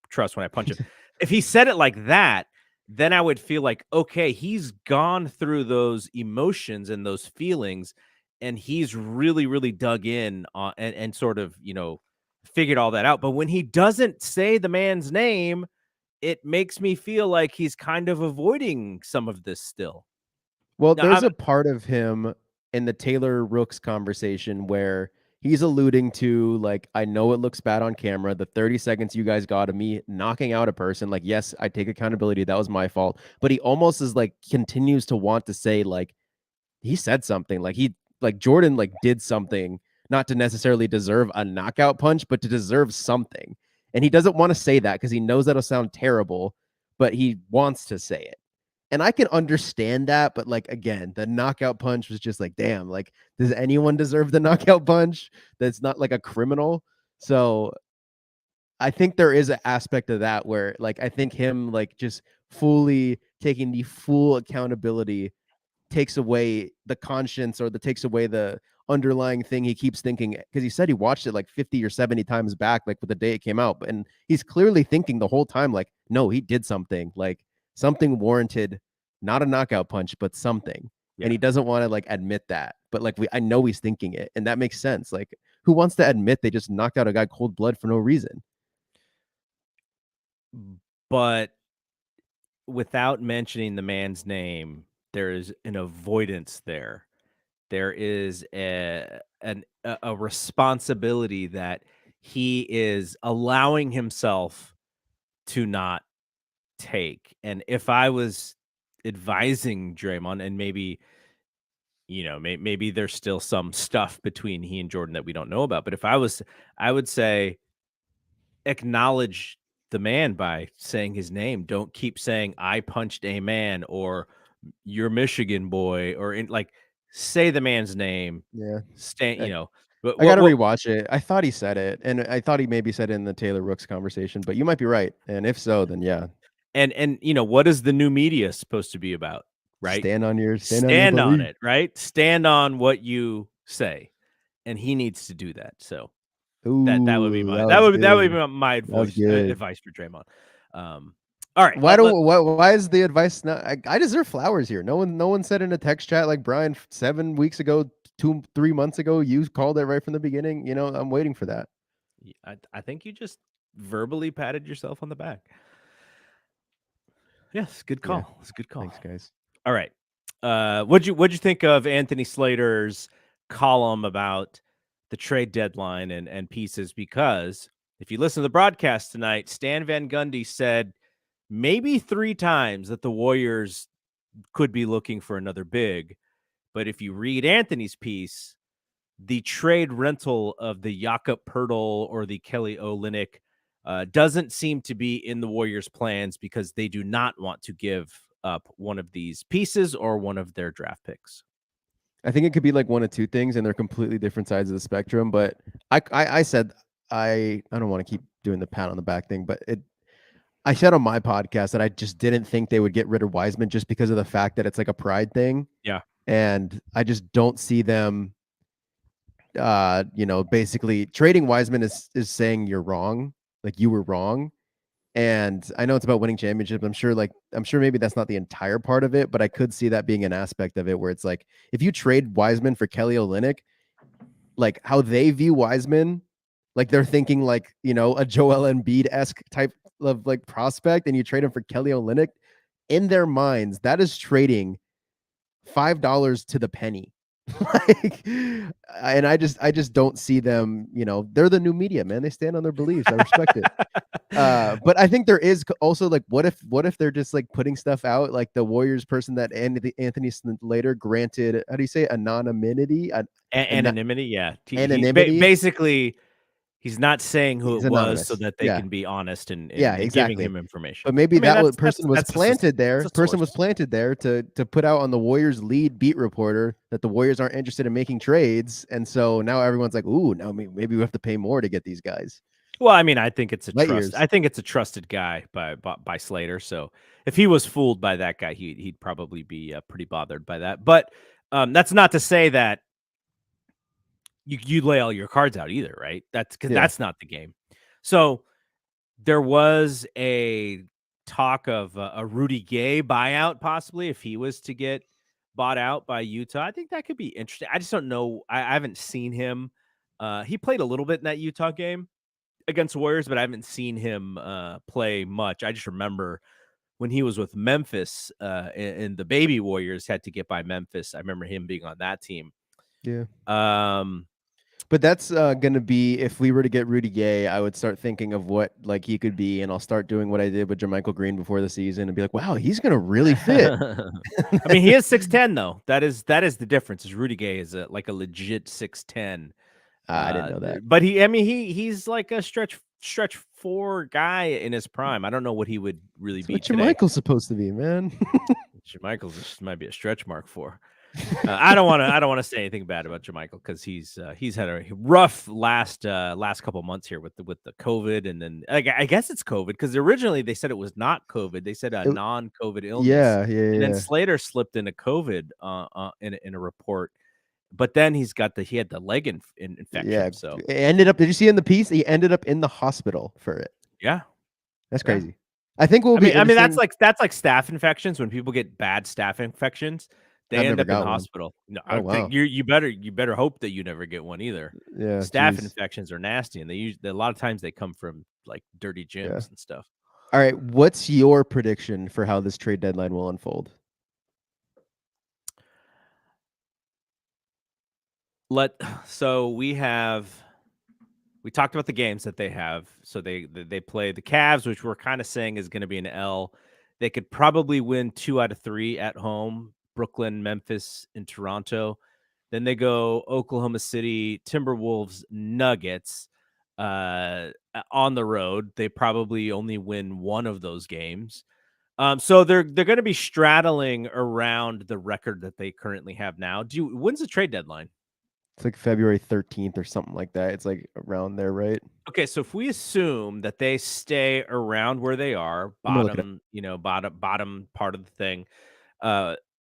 trust when I punch him. if he said it like that, then I would feel like, okay, he's gone through those emotions and those feelings, and he's really, really dug in on and sort of, figured all that out. But when he doesn't say the man's name, it makes me feel like he's kind of avoiding some of this still. Well, Now, there's a part of him in the Taylor Rooks conversation where he's alluding to, like, I know it looks bad on camera. The 30 seconds you guys got of me knocking out a person, like, yes, I take accountability. That was my fault. But he almost is like continues to want to say, like, he said something, like Jordan, like, did something not to necessarily deserve a knockout punch, but to deserve something. And he doesn't want to say that because he knows that'll sound terrible, but he wants to say it. And I can understand that, but, like, again, the knockout punch was just like, damn, like, does anyone deserve the knockout punch that's not like a criminal? So I think there is an aspect of that where, like, I think him, like, just fully taking the full accountability takes away the conscience, or the takes away the underlying thing he keeps thinking, because he said he watched it like 50 or 70 times back, like with the day it came out, and he's clearly thinking the whole time, like, no, he did something, like something warranted not a knockout punch but something. yeah, And he doesn't want to, like, admit that, but, like, I know he's thinking it, and that makes sense. Like, who wants to admit they just knocked out a guy cold blood for no reason? but without mentioning the man's name, there is an avoidance there. There is a responsibility that he is allowing himself to not take. And if I was advising Draymond, and maybe, maybe there's still some stuff between he and Jordan that we don't know about, but if I was, I would say acknowledge the man by saying his name. Don't keep saying I punched a man, or you're Michigan boy, or like, say the man's name. Yeah. Stand, I, but I gotta rewatch it. I thought he said it, and I thought he maybe said it in the Taylor Rooks conversation, but you might be right. And if so, then yeah, and what is the new media supposed to be about, right? stand on your Stand on belief. it, right? Stand on what you say, and he needs to do that. So that would be Ooh, my that was that would good. be my That was advice good. advice for Draymond. All right, let Why is the advice not? I deserve flowers here. No one said in a text chat like, Brian, 7 weeks ago, 3 months ago, you called it right from the beginning. I'm waiting for that. I think you just verbally patted yourself on the back. Yes, good Yeah, call. It's a good call. thanks, guys. All right. What'd you think of Anthony Slater's column about the trade deadline and pieces? Because if you listen to the broadcast tonight, Stan Van Gundy said maybe 3 times that the Warriors could be looking for another big. But if you read Anthony's piece, the trade rental of the Jakob Poeltl or the Kelly Olynyk doesn't seem to be in the Warriors' plans, because they do not want to give up one of these pieces or one of their draft picks. I think it could be like one of two things, and they're completely different sides of the spectrum. But I said I don't want to keep doing the pat on the back thing, but I said on my podcast that I just didn't think they would get rid of Wiseman just because of the fact that it's like a pride thing. Yeah. And I just don't see them basically trading Wiseman is saying you're wrong, like you were wrong. And I know it's about winning championships. I'm sure maybe that's not the entire part of it, but I could see that being an aspect of it where it's like, if you trade Wiseman for Kelly Olynyk, like how they view Wiseman, like they're thinking like, a Joel Embiid-esque type of like prospect, and you trade him for Kelly Olynyk, in their minds, that is trading $5 to the penny. Like, and I just don't see them, they're the new media, man. They stand on their beliefs. I respect it. But I think there is also like, what if they're just like putting stuff out, like the Warriors person that Anthony Slater granted, how do you say it? Anonymity, Anonymity, yeah. anonymity. Basically, he's not saying who He's it was so anonymous. that they Yeah, can be honest in yeah, in giving exactly. him information. But maybe I mean, that that's person was that's a s planted there. that's a Person source. was planted there to put out on the Warriors lead beat reporter that the Warriors aren't interested in making trades, and so now everyone's like, "Ooh, now maybe we have to pay more to get these guys." Well, I mean, I think it's a Light trust. years. I think it's a trusted guy by Slater. So if he was fooled by that guy, he'd probably be pretty bothered by that. But that's not to say that you lay all your cards out either, right? That's because Yeah. that's not the game. So there was a talk of a Rudy Gay buyout possibly if he was to get bought out by Utah. I think that could be interesting. I just don't know. I haven't seen him. He played a little bit in that Utah game against the Warriors, but I haven't seen him play much. I just remember when he was with Memphis and the baby Warriors had to get by Memphis. I remember him being on that team. Yeah. Um, But that's going to be, if we were to get Rudy Gay, I would start thinking of what like he could be, and I'll start doing what I did with JaMychal Green before the season and be like, wow, he's going to really fit. I mean, he is 6'10", though. That is the difference. Is Rudy Gay is like a legit 6'10". I didn't know that. But he's like a stretch four guy in his prime. I don't know what he would really be What today. JaMychal's supposed to be, man. JaMychal might be a stretch mark for. I don't want to say anything bad about JaMychal because he's had a rough last couple months here with the COVID, and then I guess it's COVID because originally they said it was not COVID. They said a non-COVID illness. Yeah. And then Slater slipped into COVID in a report, but then he had the leg infection. Yeah. So it ended up. Did you see in the piece? He ended up in the hospital for it. Yeah, that's crazy. Yeah. I think we'll be. I mean that's like staph infections. When people get bad staph infections, they end up in the hospital. No, I think you better hope that you never get one either. Yeah, staph infections are nasty, and a lot of times they come from like dirty gyms and stuff. All right, what's your prediction for how this trade deadline will unfold? We talked about the games that they have. So they play the Cavs, which we're kind of saying is going to be an L. They could probably win 2 out of 3 at home. Brooklyn, Memphis, and Toronto. Then they go Oklahoma City, Timberwolves, Nuggets on the road. They probably only win one of those games. So they're going to be straddling around the record that they currently have now. When's the trade deadline? It's like February 13th or something like that. It's like around there, right? Okay, so if we assume that they stay around where they are, bottom part of the thing,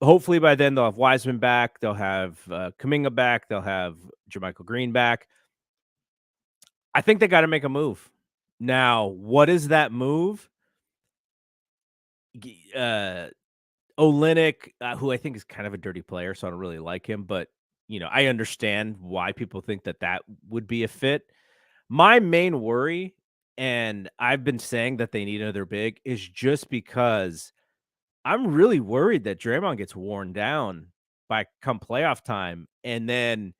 hopefully by then they'll have Wiseman back, they'll have Kuminga back, they'll have JaMychal Green back. I think they got to make a move. Now, what is that move? Olynyk, who I think is kind of a dirty player, so I don't really like him, but I understand why people think that would be a fit. My main worry, and I've been saying that they need another big, is just because I'm really worried that Draymond gets worn down by come playoff time and then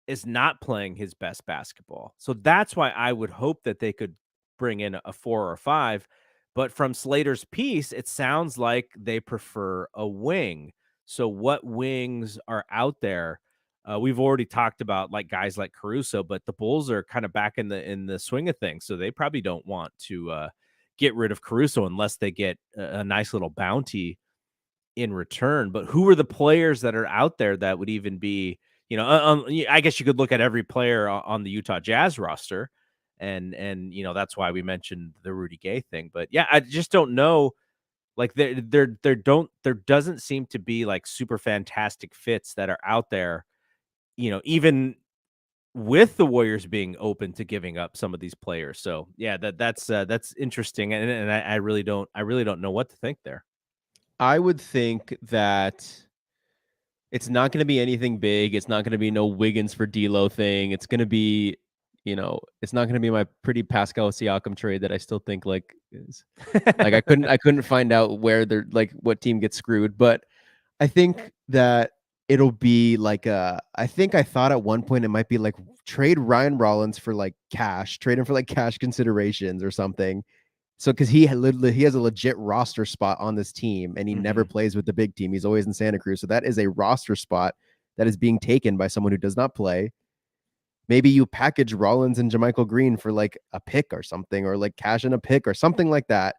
is not playing his best basketball. So that's why I would hope that they could bring in a 4 or 5. But from Slater's piece, it sounds like they prefer a wing. So what wings are out there? We've already talked about like guys like Caruso, but the Bulls are kind of back in the swing of things. So they probably don't want to get rid of Caruso unless they get a nice little bounty in return. But who are the players that are out there that would even be, I guess you could look at every player on the Utah Jazz roster, and that's why we mentioned the Rudy Gay thing. But yeah, I just don't know. Like there doesn't seem to be like super fantastic fits that are out there, even with the Warriors being open to giving up some of these players. So yeah, that's interesting, and I really don't know what to think there. I would think that it's not going to be anything big. It's not going to be no Wiggins for D'Lo thing. It's going to be, it's not going to be my pretty Pascal Siakam trade that I still think like is like I couldn't find out where they're like what team gets screwed. But I think that it'll be like I think I thought at one point it might be like trade Ryan Rollins for like cash, trade him for like cash considerations or something. So because he has a legit roster spot on this team, and he never plays with the big team. He's always in Santa Cruz. So that is a roster spot that is being taken by someone who does not play. Maybe you package Rollins and JaMychal Green for like a pick or something, or like cash in a pick or something like that.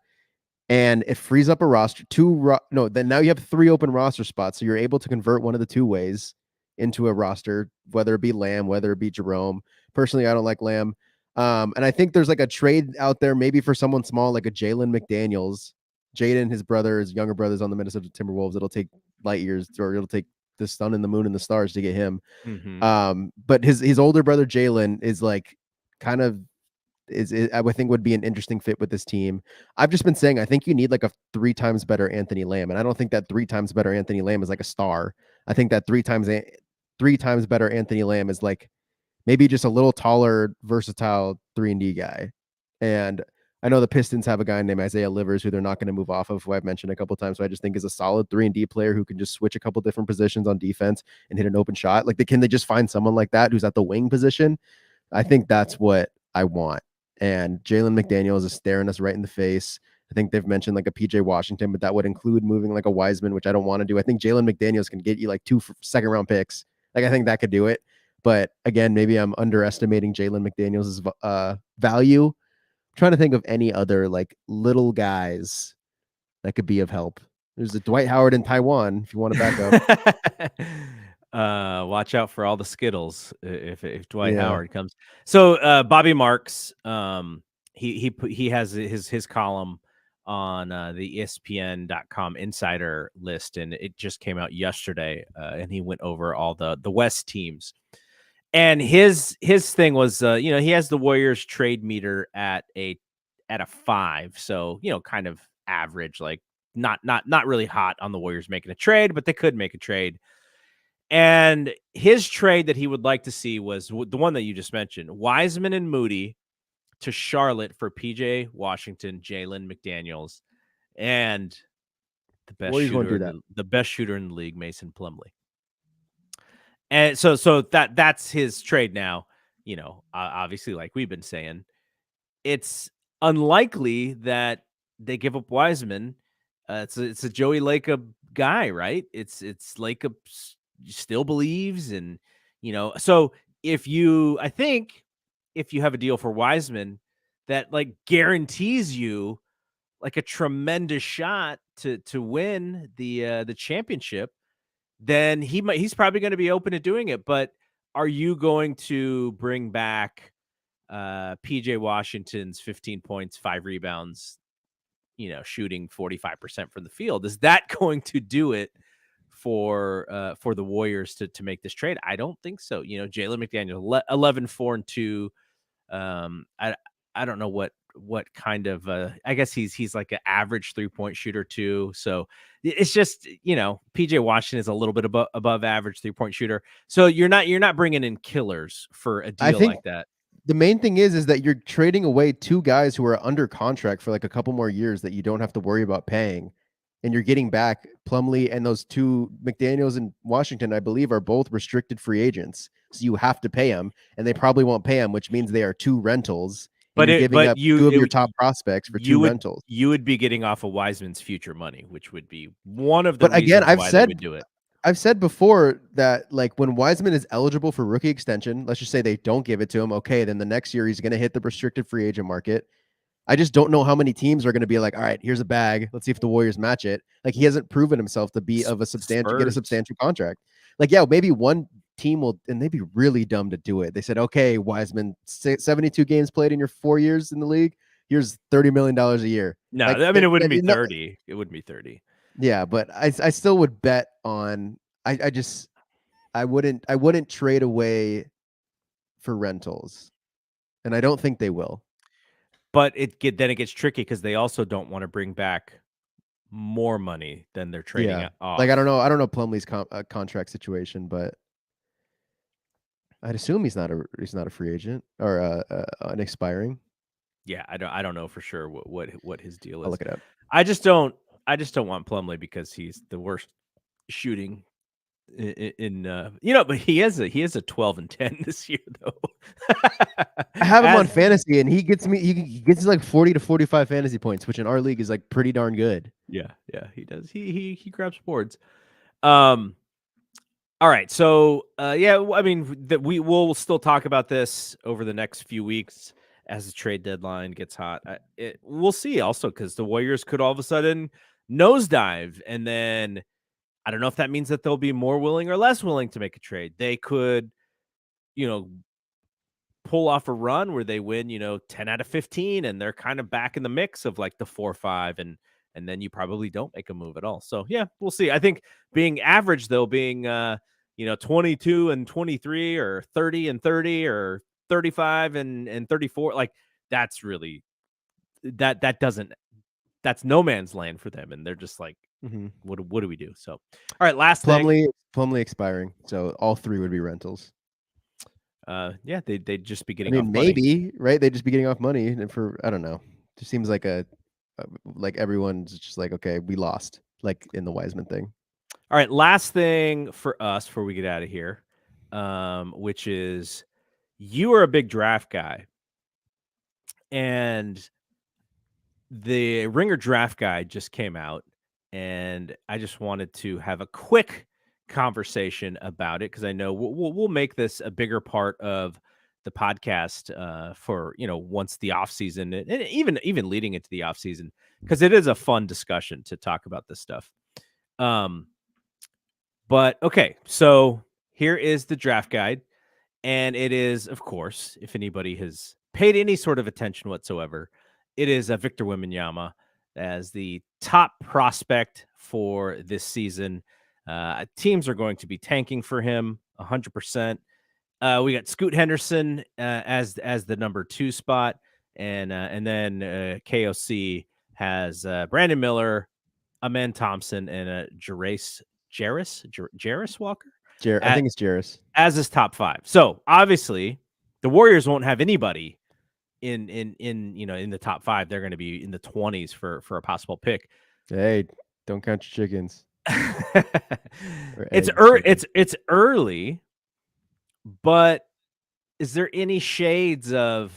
And it frees up a roster. Then now you have 3 open roster spots. So you're able to convert one of the 2 ways into a roster, whether it be Lamb, whether it be Jerome. Personally, I don't like Lamb. And I think there's like a trade out there, maybe for someone small, like a Jalen McDaniels. Jaden, his younger brother's on the Minnesota Timberwolves. It'll take light years, or it'll take the sun and the moon and the stars to get him. But his older brother, Jalen, is like kind of I would think would be an interesting fit with this team. I've just been saying I think you need like a 3 times better Anthony Lamb, and I don't think that 3 times better Anthony Lamb is like a star. I think that 3 times better Anthony Lamb is like maybe just a little taller, versatile 3-and-D guy. And I know the Pistons have a guy named Isaiah Livers who they're not going to move off of, who I've mentioned a couple of times. So I just think is a solid 3-and-D player who can just switch a couple different positions on defense and hit an open shot. Like, can they just find someone like that who's at the wing position? I think that's what I want. And Jalen McDaniels is staring us right in the face. I think they've mentioned like a PJ Washington, but that would include moving like a Wiseman, which I don't want to do. I think Jalen McDaniels can get you like 2 second-round picks. Like, I think that could do it. But again, maybe I'm underestimating Jalen McDaniels' value. I'm trying to think of any other like little guys that could be of help. There's a Dwight Howard in Taiwan if you want to back up. Watch out for all the Skittles if Dwight Howard comes. So Bobby Marks, he has his column on the ESPN.com insider list, and it just came out yesterday. And he went over all the West teams. And his thing was, he has the Warriors trade meter at a 5, so kind of average, like not really hot on the Warriors making a trade, but they could make a trade. And his trade that he would like to see was the one that you just mentioned: Wiseman and Moody to Charlotte for PJ Washington, Jalen McDaniels, and the best shooter in the league, Mason Plumlee. And so that's his trade now. Obviously, like we've been saying, it's unlikely that they give up Wiseman. It's a Joey Lacob guy, right? It's Lacob still believes, and so I think if you have a deal for Wiseman that like guarantees you like a tremendous shot to win the championship, then he's probably going to be open to doing it. But are you going to bring back PJ Washington's 15 points, 5 rebounds, shooting 45% from the field? Is that going to do it for the Warriors to make this trade? I don't think so. Jalen McDaniel 11-4-2. I don't know what kind of I guess he's like an average 3-point shooter too. So it's just, PJ Washington is a little bit above average 3-point shooter. So you're not bringing in killers for a deal like that. The main thing is that you're trading away 2 guys who are under contract for like a couple more years that you don't have to worry about paying. And you're getting back Plumlee, and those 2, McDaniels and Washington, I believe, are both restricted free agents. So you have to pay them, and they probably won't pay them, which means they are 2 rentals. But you're giving up 2 of your top prospects for 2 rentals. You would be getting off of Wiseman's future money, which would be one of the reasons why they would do it. I've said before that like when Wiseman is eligible for rookie extension, let's just say they don't give it to him. Okay, then the next year he's going to hit the restricted free agent market. I just don't know how many teams are going to be like, all right, here's a bag. Let's see if the Warriors match it. Like, he hasn't proven himself to be of a substantial, get a substantial contract. Like, yeah, maybe one team will, and they'd be really dumb to do it. They said, okay, Wiseman, 72 games played in your 4 years in the league. Here's $30 million a year. No, like, I mean, it wouldn't be 30. It wouldn't be 30. Yeah, but I still would bet on, I wouldn't trade away for rentals. And I don't think they will. But then it gets tricky because they also don't want to bring back more money than they're trading off. Like, I don't know Plumlee's contract situation, but I'd assume he's not a free agent or an expiring. Yeah, I don't know for sure what his deal is. I'll look it up. I just don't want Plumlee because he's the worst shooting but he is a 12-10 this year though. I have him on fantasy, and he gets like 40 to 45 fantasy points, which in our league is like pretty darn good. Yeah, he does. He grabs boards. All right, so I mean we will still talk about this over the next few weeks as the trade deadline gets hot. We'll see also because the Warriors could all of a sudden nosedive, and then I don't know if that means that they'll be more willing or less willing to make a trade. They could, pull off a run where they win, 10 out of 15, and they're kind of back in the mix of like the 4-5, and then you probably don't make a move at all. So yeah, we'll see. I think being average though, being 22 and 23 or 30 and 30 or 35 and 34, like that's really that's no man's land for them, and they're just like, Mhm. what do we do? So, all right, last thing. Plumlee expiring, so all 3 would be rentals. Yeah, they'd just be I getting mean, off money. maybe, right? They'd just be getting off money, and for I don't know. Just seems like like everyone's just like, okay, we lost, like in the Wiseman thing. All right, last thing for us before we get out of here, which is you are a big draft guy, and the Ringer draft guide just came out, and I just wanted to have a quick conversation about it because I know we'll make this a bigger part of the podcast for once the off season and even leading into the off season, because it is a fun discussion to talk about this stuff. But okay, so here is the draft guide, and it is, of course, if anybody has paid any sort of attention whatsoever, it is a Victor Wembanyama as the top prospect for this season. Teams are going to be tanking for him 100%. We got Scoot Henderson as the number 2 spot, and then KOC has Brandon Miller, Amen Thompson, and Jarris Walker. I think it's Jarris As his top 5. So obviously, the Warriors won't have anybody in the top 5. They're going to be in the 20s for a possible pick. Hey, don't count your chickens. It's early, but is there any shades of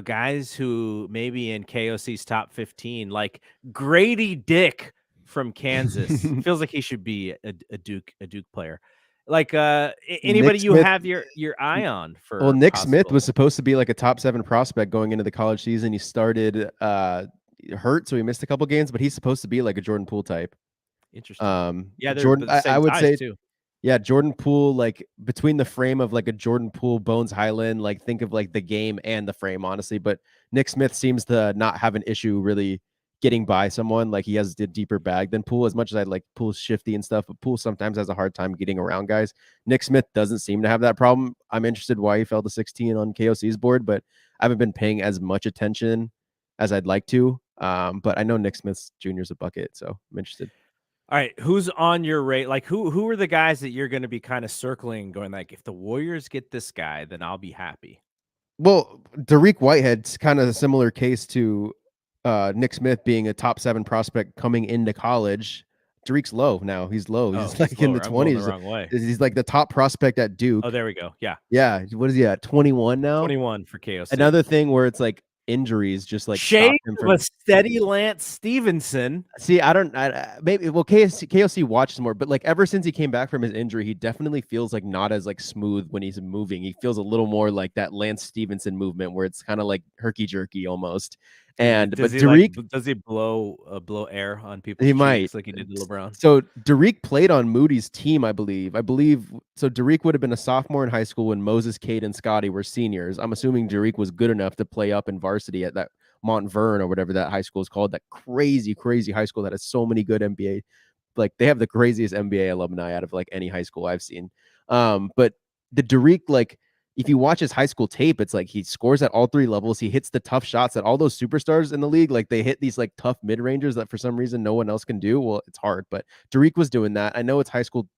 guys who maybe in KOC's top 15, like Grady Dick from Kansas? Feels like he should be a Duke player. Like anybody you have your eye on for? Well, Nick Smith was supposed to be like a top 7 prospect going into the college season. He started hurt, so he missed a couple games, but he's supposed to be like a Jordan Poole type. Interesting. Yeah, Jordan. I would say too. Yeah, Jordan Poole, like between the frame of like a Jordan Poole, Bones Highland, like think of like the game and the frame, honestly. But Nick Smith seems to not have an issue really getting by someone. Like he has a deeper bag than Poole, as much as I like Poole's shifty and stuff, but Poole sometimes has a hard time getting around guys. Nick Smith doesn't seem to have that problem. I'm interested why he fell to 16 on KOC's board, but I haven't been paying as much attention as I'd like to. But I know Nick Smith Jr. is a bucket, so I'm interested. All right, who's on your rate? Like, who are the guys that you're going to be kind of circling, going like, if the Warriors get this guy, then I'll be happy? Well, Dariq Whitehead's kind of a similar case to Nick Smith being a top 7 prospect coming into college. Dariq's low now. He's low. He's like in the 20s. The wrong way. He's like the top prospect at Duke. Oh, there we go. Yeah. Yeah. What is he at? 21 now? 21 for KOC. Another thing where it's like injuries just like shade of a steady Lance Stevenson. See, maybe KOC watches more, but like ever since he came back from his injury, he definitely feels like not as like smooth when he's moving. He feels a little more like that Lance Stevenson movement where it's kind of like herky jerky almost. And Dariq, does he blow air on people? He might, like he did to LeBron. So Dariq played on Moody's team, I believe. So. Dariq would have been a sophomore in high school when Moses, Cade, and Scotty were seniors. I'm assuming Dariq was good enough to play up in varsity at that Montverne or whatever that high school is called. That crazy high school that has so many good NBA. Like they have the craziest NBA alumni out of like any high school I've seen. But the Dariq, like, if you watch his high school tape, it's like he scores at all 3 levels. He hits the tough shots that all those superstars in the league, like they hit these like tough mid-rangers that for some reason no one else can do. Well, it's hard, but Dariq was doing that. I know it's high school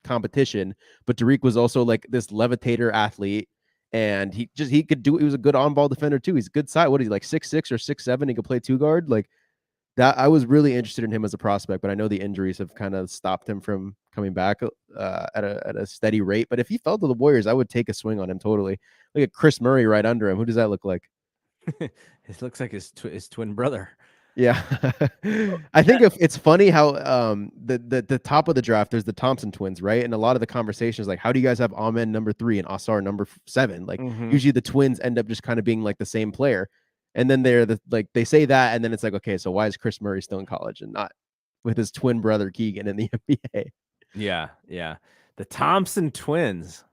competition, but Dariq was also like this levitator athlete, and he could do. He was a good on-ball defender too. He's a good side. What is he, like 6'6" or 6'7"? He could play 2 guard. Like that, I was really interested in him as a prospect, but I know the injuries have kind of stopped him from coming back at a steady rate. But if he fell to the Warriors, I would take a swing on him totally. Look at Chris Murray right under him. Who does that look like? It looks like his twin brother. Yeah. I think it's funny how the top of the draft, there's the Thompson twins, right? And a lot of the conversations like, how do you guys have Amen number 3 and Asar number 7? Like usually the twins end up just kind of being like the same player. And then they say that, and then it's like, okay, so why is Chris Murray still in college and not with his twin brother Keegan in the NBA? Yeah. The Thompson twins.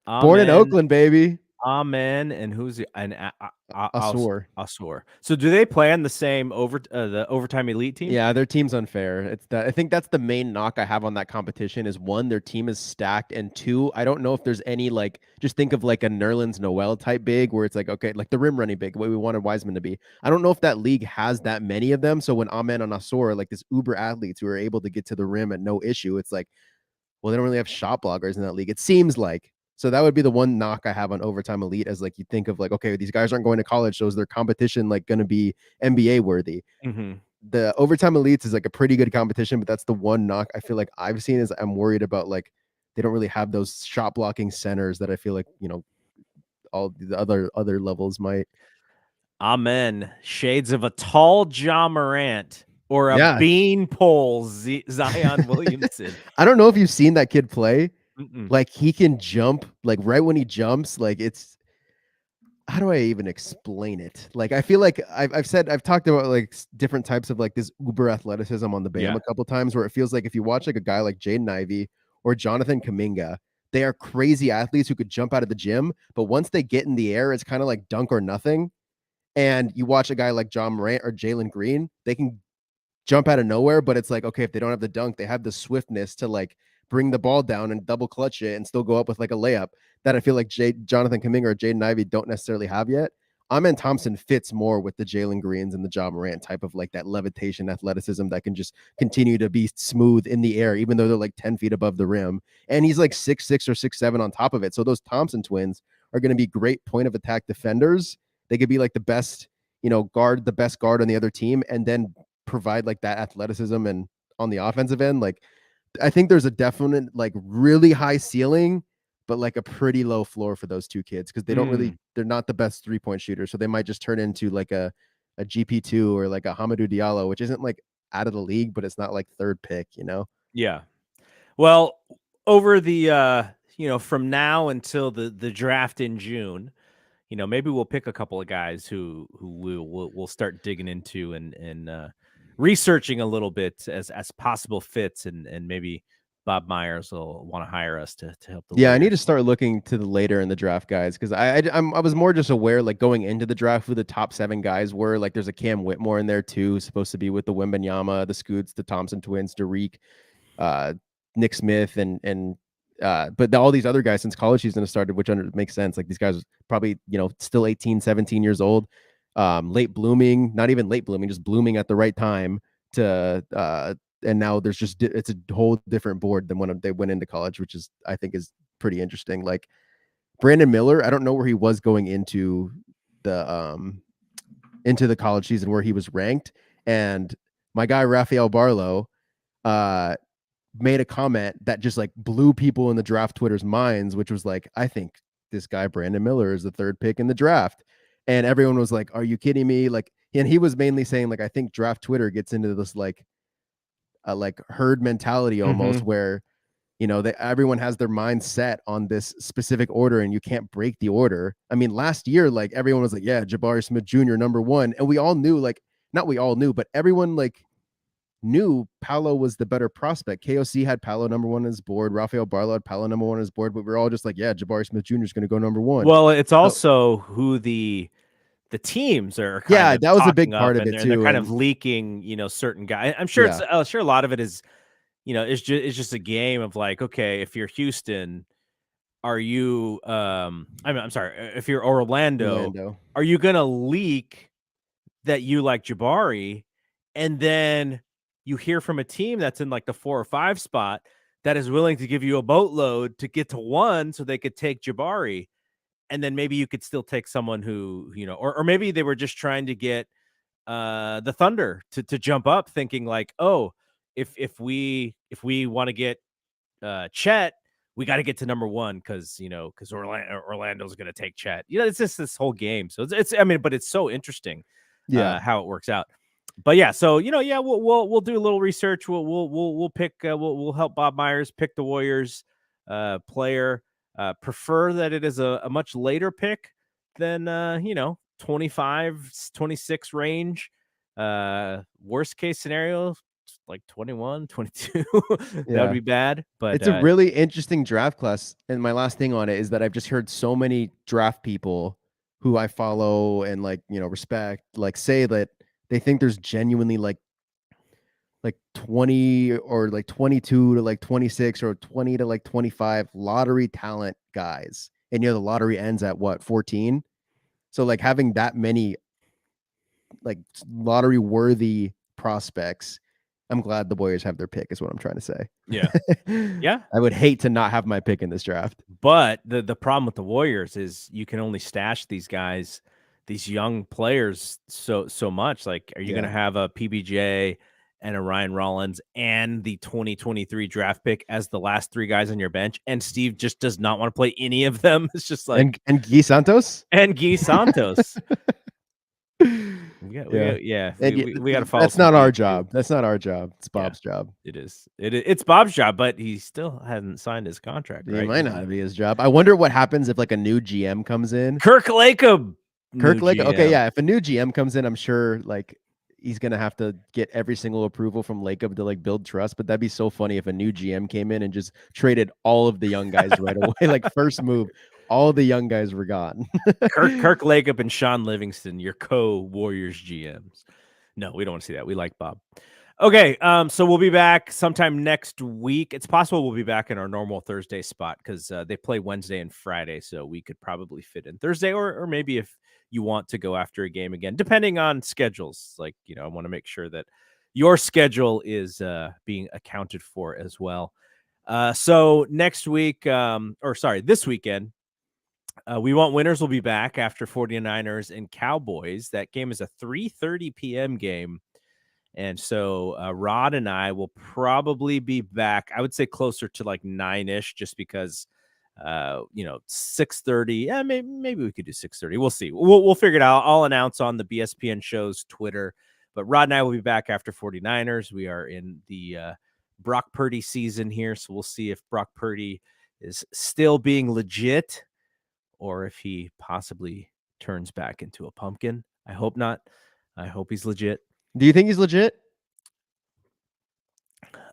Born in Oakland, baby. Amen, and who's the and Asur. Asur. So do they play on the same the overtime elite team? Yeah, their team's unfair. It's that I think that's the main knock I have on that competition is one, their team is stacked, and two, I don't know if there's any like just think of like a Nerlens Noel type big where it's like okay, like the rim running big, the way we wanted Wiseman to be. I don't know if that league has that many of them. So when Amen and Asor are like this uber athletes who are able to get to the rim at no issue, it's like, well, they don't really have shot blockers in that league. It seems like. So that would be the one knock I have on overtime elite as like you think of like, okay, these guys aren't going to college, so is their competition like going to be NBA worthy? Mm-hmm. The overtime elites is like a pretty good competition, but that's the one knock I feel like I've seen is I'm worried about like they don't really have those shot blocking centers that I feel like, all the other levels might. Amen. Shades of a tall John Morant or a Yeah. beanpole Zion Williamson. I don't know if you've seen that kid play. Mm-mm. Like he can jump, like right when he jumps, like it's how do I even explain it? Like I feel like I've talked about like different types of like this uber athleticism on the BAM Yeah. a couple times where it feels like if you watch like a guy like Jaden Ivey or Jonathan Kaminga, they are crazy athletes who could jump out of the gym, but once they get in the air, it's kind of like dunk or nothing. And you watch a guy like John Morant or Jalen Green, they can jump out of nowhere, but it's like, okay, if they don't have the dunk, they have the swiftness to like bring the ball down and double clutch it and still go up with like a layup that I feel like Jonathan Kuminga or Jaden Ivey don't necessarily have yet. Amen Thompson fits more with the Jalen Greens and the John Morant type of like that levitation athleticism that can just continue to be smooth in the air, even though they're like 10 feet above the rim. And he's like 6'6" or 6'7" on top of it. So those Thompson twins are going to be great point of attack defenders. They could be like the best, guard, the best guard on the other team, and then provide like that athleticism and on the offensive end. Like I think there's a definite like really high ceiling, but like a pretty low floor for those two kids because they don't really they're not the best 3-point shooters. So they might just turn into like a GP2 or like a Hamidou Diallo, which isn't like out of the league, but it's not like third pick, Yeah. Well, over the from now until the draft in June, maybe we'll pick a couple of guys who we'll start digging into and researching a little bit as possible fits, and maybe Bob Myers will want to hire us to help the Yeah, I need to Warriors. start looking to the later in the draft guys because I was more just aware like going into the draft who the top 7 guys were. Like there's a Cam Whitmore in there too, supposed to be with the Wembanyama, the Scoots, the Thompson twins, Derek, Nick Smith, and but all these other guys since college season has started, which makes sense. Like these guys probably still 18, 17 years old, late blooming, not even late blooming, just blooming at the right time to and now there's just it's a whole different board than when they went into college, which is I think is pretty interesting. Like Brandon Miller, I don't know where he was going into the college season where he was ranked, and my guy Rafael Barlow made a comment that just like blew people in the draft Twitter's minds, which was like, I think this guy Brandon Miller is the 3rd pick in the draft, and everyone was like, "Are you kidding me?" Like, and he was mainly saying like, I think draft Twitter gets into this like herd mentality almost where everyone has their mind set on this specific order and you can't break the order. I mean, last year, like everyone was like, yeah, Jabari Smith Jr. number 1. And we all knew like, not we all knew, but everyone like knew Paolo was the better prospect. KOC had Paolo number 1 on his board. Rafael Barlow had Paolo number 1 on his board, but we're all just like, yeah, Jabari Smith Jr. is going to go number 1. Well, it's So, also who the teams are kind yeah, of that was a big talking part up, of and it they're too. kind of And leaking, certain guys. I'm sure yeah, it's sure a lot of it is, it's just a game of like, okay, if you're Houston, are you I'm sorry, if you're Orlando, Orlando. are you gonna leak that you like Jabari, and then you hear from a team that's in like the 4 or 5 spot that is willing to give you a boatload to get to 1 so they could take Jabari, and then maybe you could still take someone who, or maybe they were just trying to get the Thunder to jump up, thinking like, oh, if we want to get Chet, we got to get to number 1 because Orlando's going to take Chet. It's just this whole game. So it's I mean, but it's so interesting Yeah. how it works out. But yeah, so yeah, we'll do a little research. We'll pick we'll help Bob Myers pick the Warriors player. Prefer that it is a much later pick than 25, 26 range. Worst case scenario, like 21, 22. That would be bad. But it's a really interesting draft class. And my last thing on it is that I've just heard so many draft people who I follow and like, respect, like say that they think there's genuinely like 20 or like 22 to like 26 or 20 to like 25 lottery talent guys. And the lottery ends at what, 14? So like having that many like lottery worthy prospects, I'm glad the Warriors have their pick is what I'm trying to say. Yeah. Yeah. I would hate to not have my pick in this draft. But the problem with the Warriors is you can only stash these guys, these young players so much. Like, are you going to have a PBJ and a Ryan Rollins and the 2023 draft pick as the last 3 guys on your bench? And Steve just does not want to play any of them. It's just like and Guy Santos? And Guy Santos. We got to follow. That's not our job. That's not our job. It's Bob's job. It is. It's Bob's job, but he still hasn't signed his contract. It right? might not be his job. I wonder what happens if like a new GM comes in. Kirk Lacob. Okay, yeah. If a new GM comes in, I'm sure like he's gonna have to get every single approval from Lacob to like build trust. But that'd be so funny if a new GM came in and just traded all of the young guys right away. Like first move, all the young guys were gone. Kirk Lacob and Sean Livingston, your co-Warriors GMs. No, we don't want to see that. We like Bob. Okay, so we'll be back sometime next week. It's possible we'll be back in our normal Thursday spot because they play Wednesday and Friday, so we could probably fit in Thursday, or maybe if you want to go after a game again, depending on schedules. Like, I want to make sure that your schedule is being accounted for as well. So next week, this weekend, We Want Winners will be back after 49ers and Cowboys. That game is a 3:30 p.m. game. And so Rod and I will probably be back, I would say closer to like 9-ish, just because 6:30. Yeah, maybe we could do 6:30. We'll see. We'll figure it out. I'll announce on the BSPN show's Twitter. But Rod and I will be back after 49ers. We are in the Brock Purdy season here, so we'll see if Brock Purdy is still being legit or if he possibly turns back into a pumpkin. I hope not. I hope he's legit. Do you think he's legit?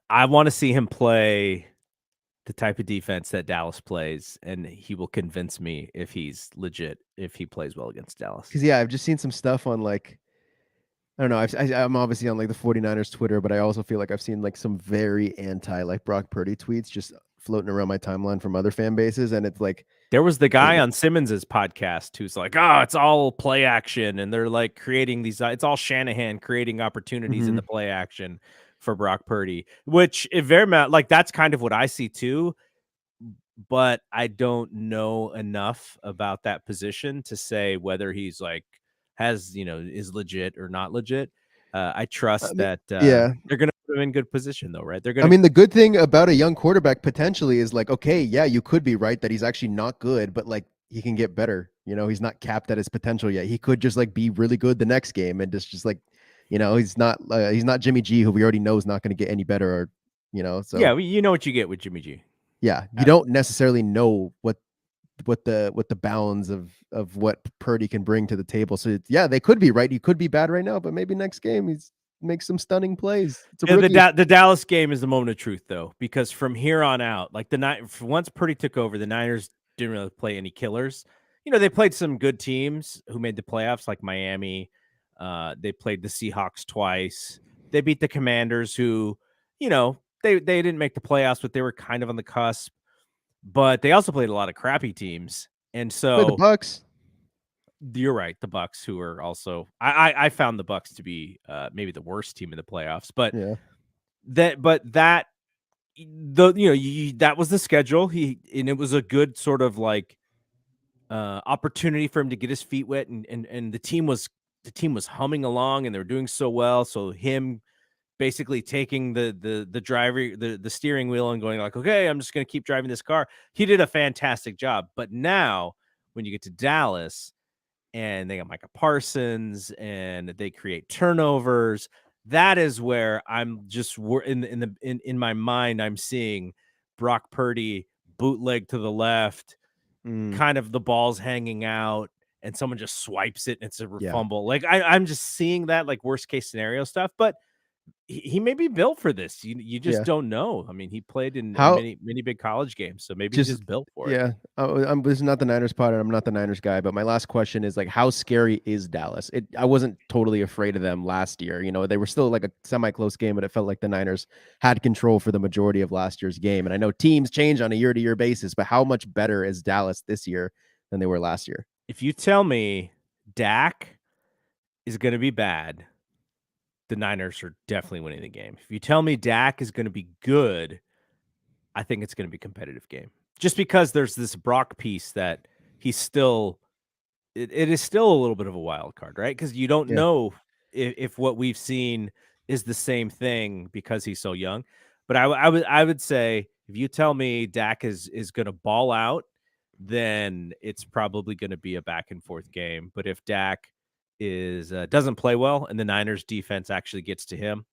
I want to see him play the type of defense that Dallas plays, and he will convince me if he's legit, if he plays well against Dallas. Because, I've just seen some stuff on, like, I don't know. I'm obviously on, like, the 49ers Twitter, but I also feel like I've seen, like, some very anti, like, Brock Purdy tweets just floating around my timeline from other fan bases, and it's like... There was the guy on Simmons's podcast who's like, it's all play action, and they're, like, creating these... It's all Shanahan creating opportunities in the play action for Brock Purdy, which if very much like that's kind of what I see too, but I don't know enough about that position to say whether he's like is legit or not legit. I trust that they're gonna put him in good position though, right? The good thing about a young quarterback potentially is like, okay, yeah, you could be right that he's actually not good, but like he can get better. He's not capped at his potential yet. He could just like be really good the next game and just like he's not Jimmy G, who we already know is not going to get any better, so you know what you get with Jimmy G. Yeah, you don't necessarily know what the bounds of what Purdy can bring to the table. So they could be right. He could be bad right now, but maybe next game he's makes some stunning plays. The Dallas game is the moment of truth though, because from here on out, like once Purdy took over, the Niners didn't really play any killers. They played some good teams who made the playoffs, like Miami. They played the Seahawks twice. They beat the Commanders, who, they didn't make the playoffs, but they were kind of on the cusp. But they also played a lot of crappy teams, and so the Bucks. You're right, the Bucks, who are also I found the Bucks to be maybe the worst team in the playoffs, but that was the schedule. And it was a good sort of like opportunity for him to get his feet wet, and the team was humming along and they were doing so well. So him basically taking the driver, the steering wheel and going like, okay, I'm just going to keep driving this car. He did a fantastic job. But now when you get to Dallas and they got Micah Parsons and they create turnovers, that is where I'm just in my mind, I'm seeing Brock Purdy bootleg to the left, kind of the ball's hanging out, and someone just swipes it and it's a fumble. Like I'm just seeing that like worst case scenario stuff. But he may be built for this. You just Yeah. don't know. I mean, he played in How many big college games, so maybe he's just just built for it. yeah. This is not the Niners pod, and I'm not the Niners guy. But my last question is like, how scary is Dallas? I wasn't totally afraid of them last year. You know, they were still like a semi-close game, but it felt like the Niners had control for the majority of last year's game. And I know teams change on a year-to-year basis, but how much better is Dallas this year than they were last year? If you tell me Dak is going to be bad, the Niners are definitely winning the game. If you tell me Dak is going to be good, I think it's going to be a competitive game. Just because there's this Brock piece that he's still, it is still a little bit of a wild card, right? Because you don't Yeah. know if what we've seen is the same thing because he's so young. But I would say if you tell me Dak is going to ball out, then it's probably going to be a back and forth game. But if Dak is doesn't play well and the Niners defense actually gets to him,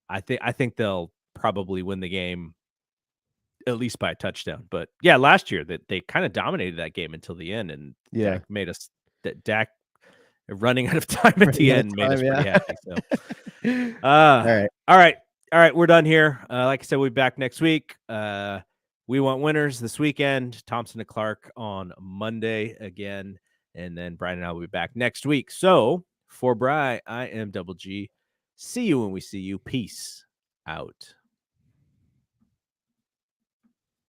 I think they'll probably win the game at least by a touchdown. But yeah, last year that they kind of dominated that game until the end, and Yeah. Dak running out of time at the Running out of end made us time, pretty yeah. happy. So All right. all right, we're done here. Like I said, we'll be back next week. We want winners this weekend. Thompson and Clark on Monday again, and then Brian and I will be back next week. So for Bri, I am Double G. See you when we see you. Peace out.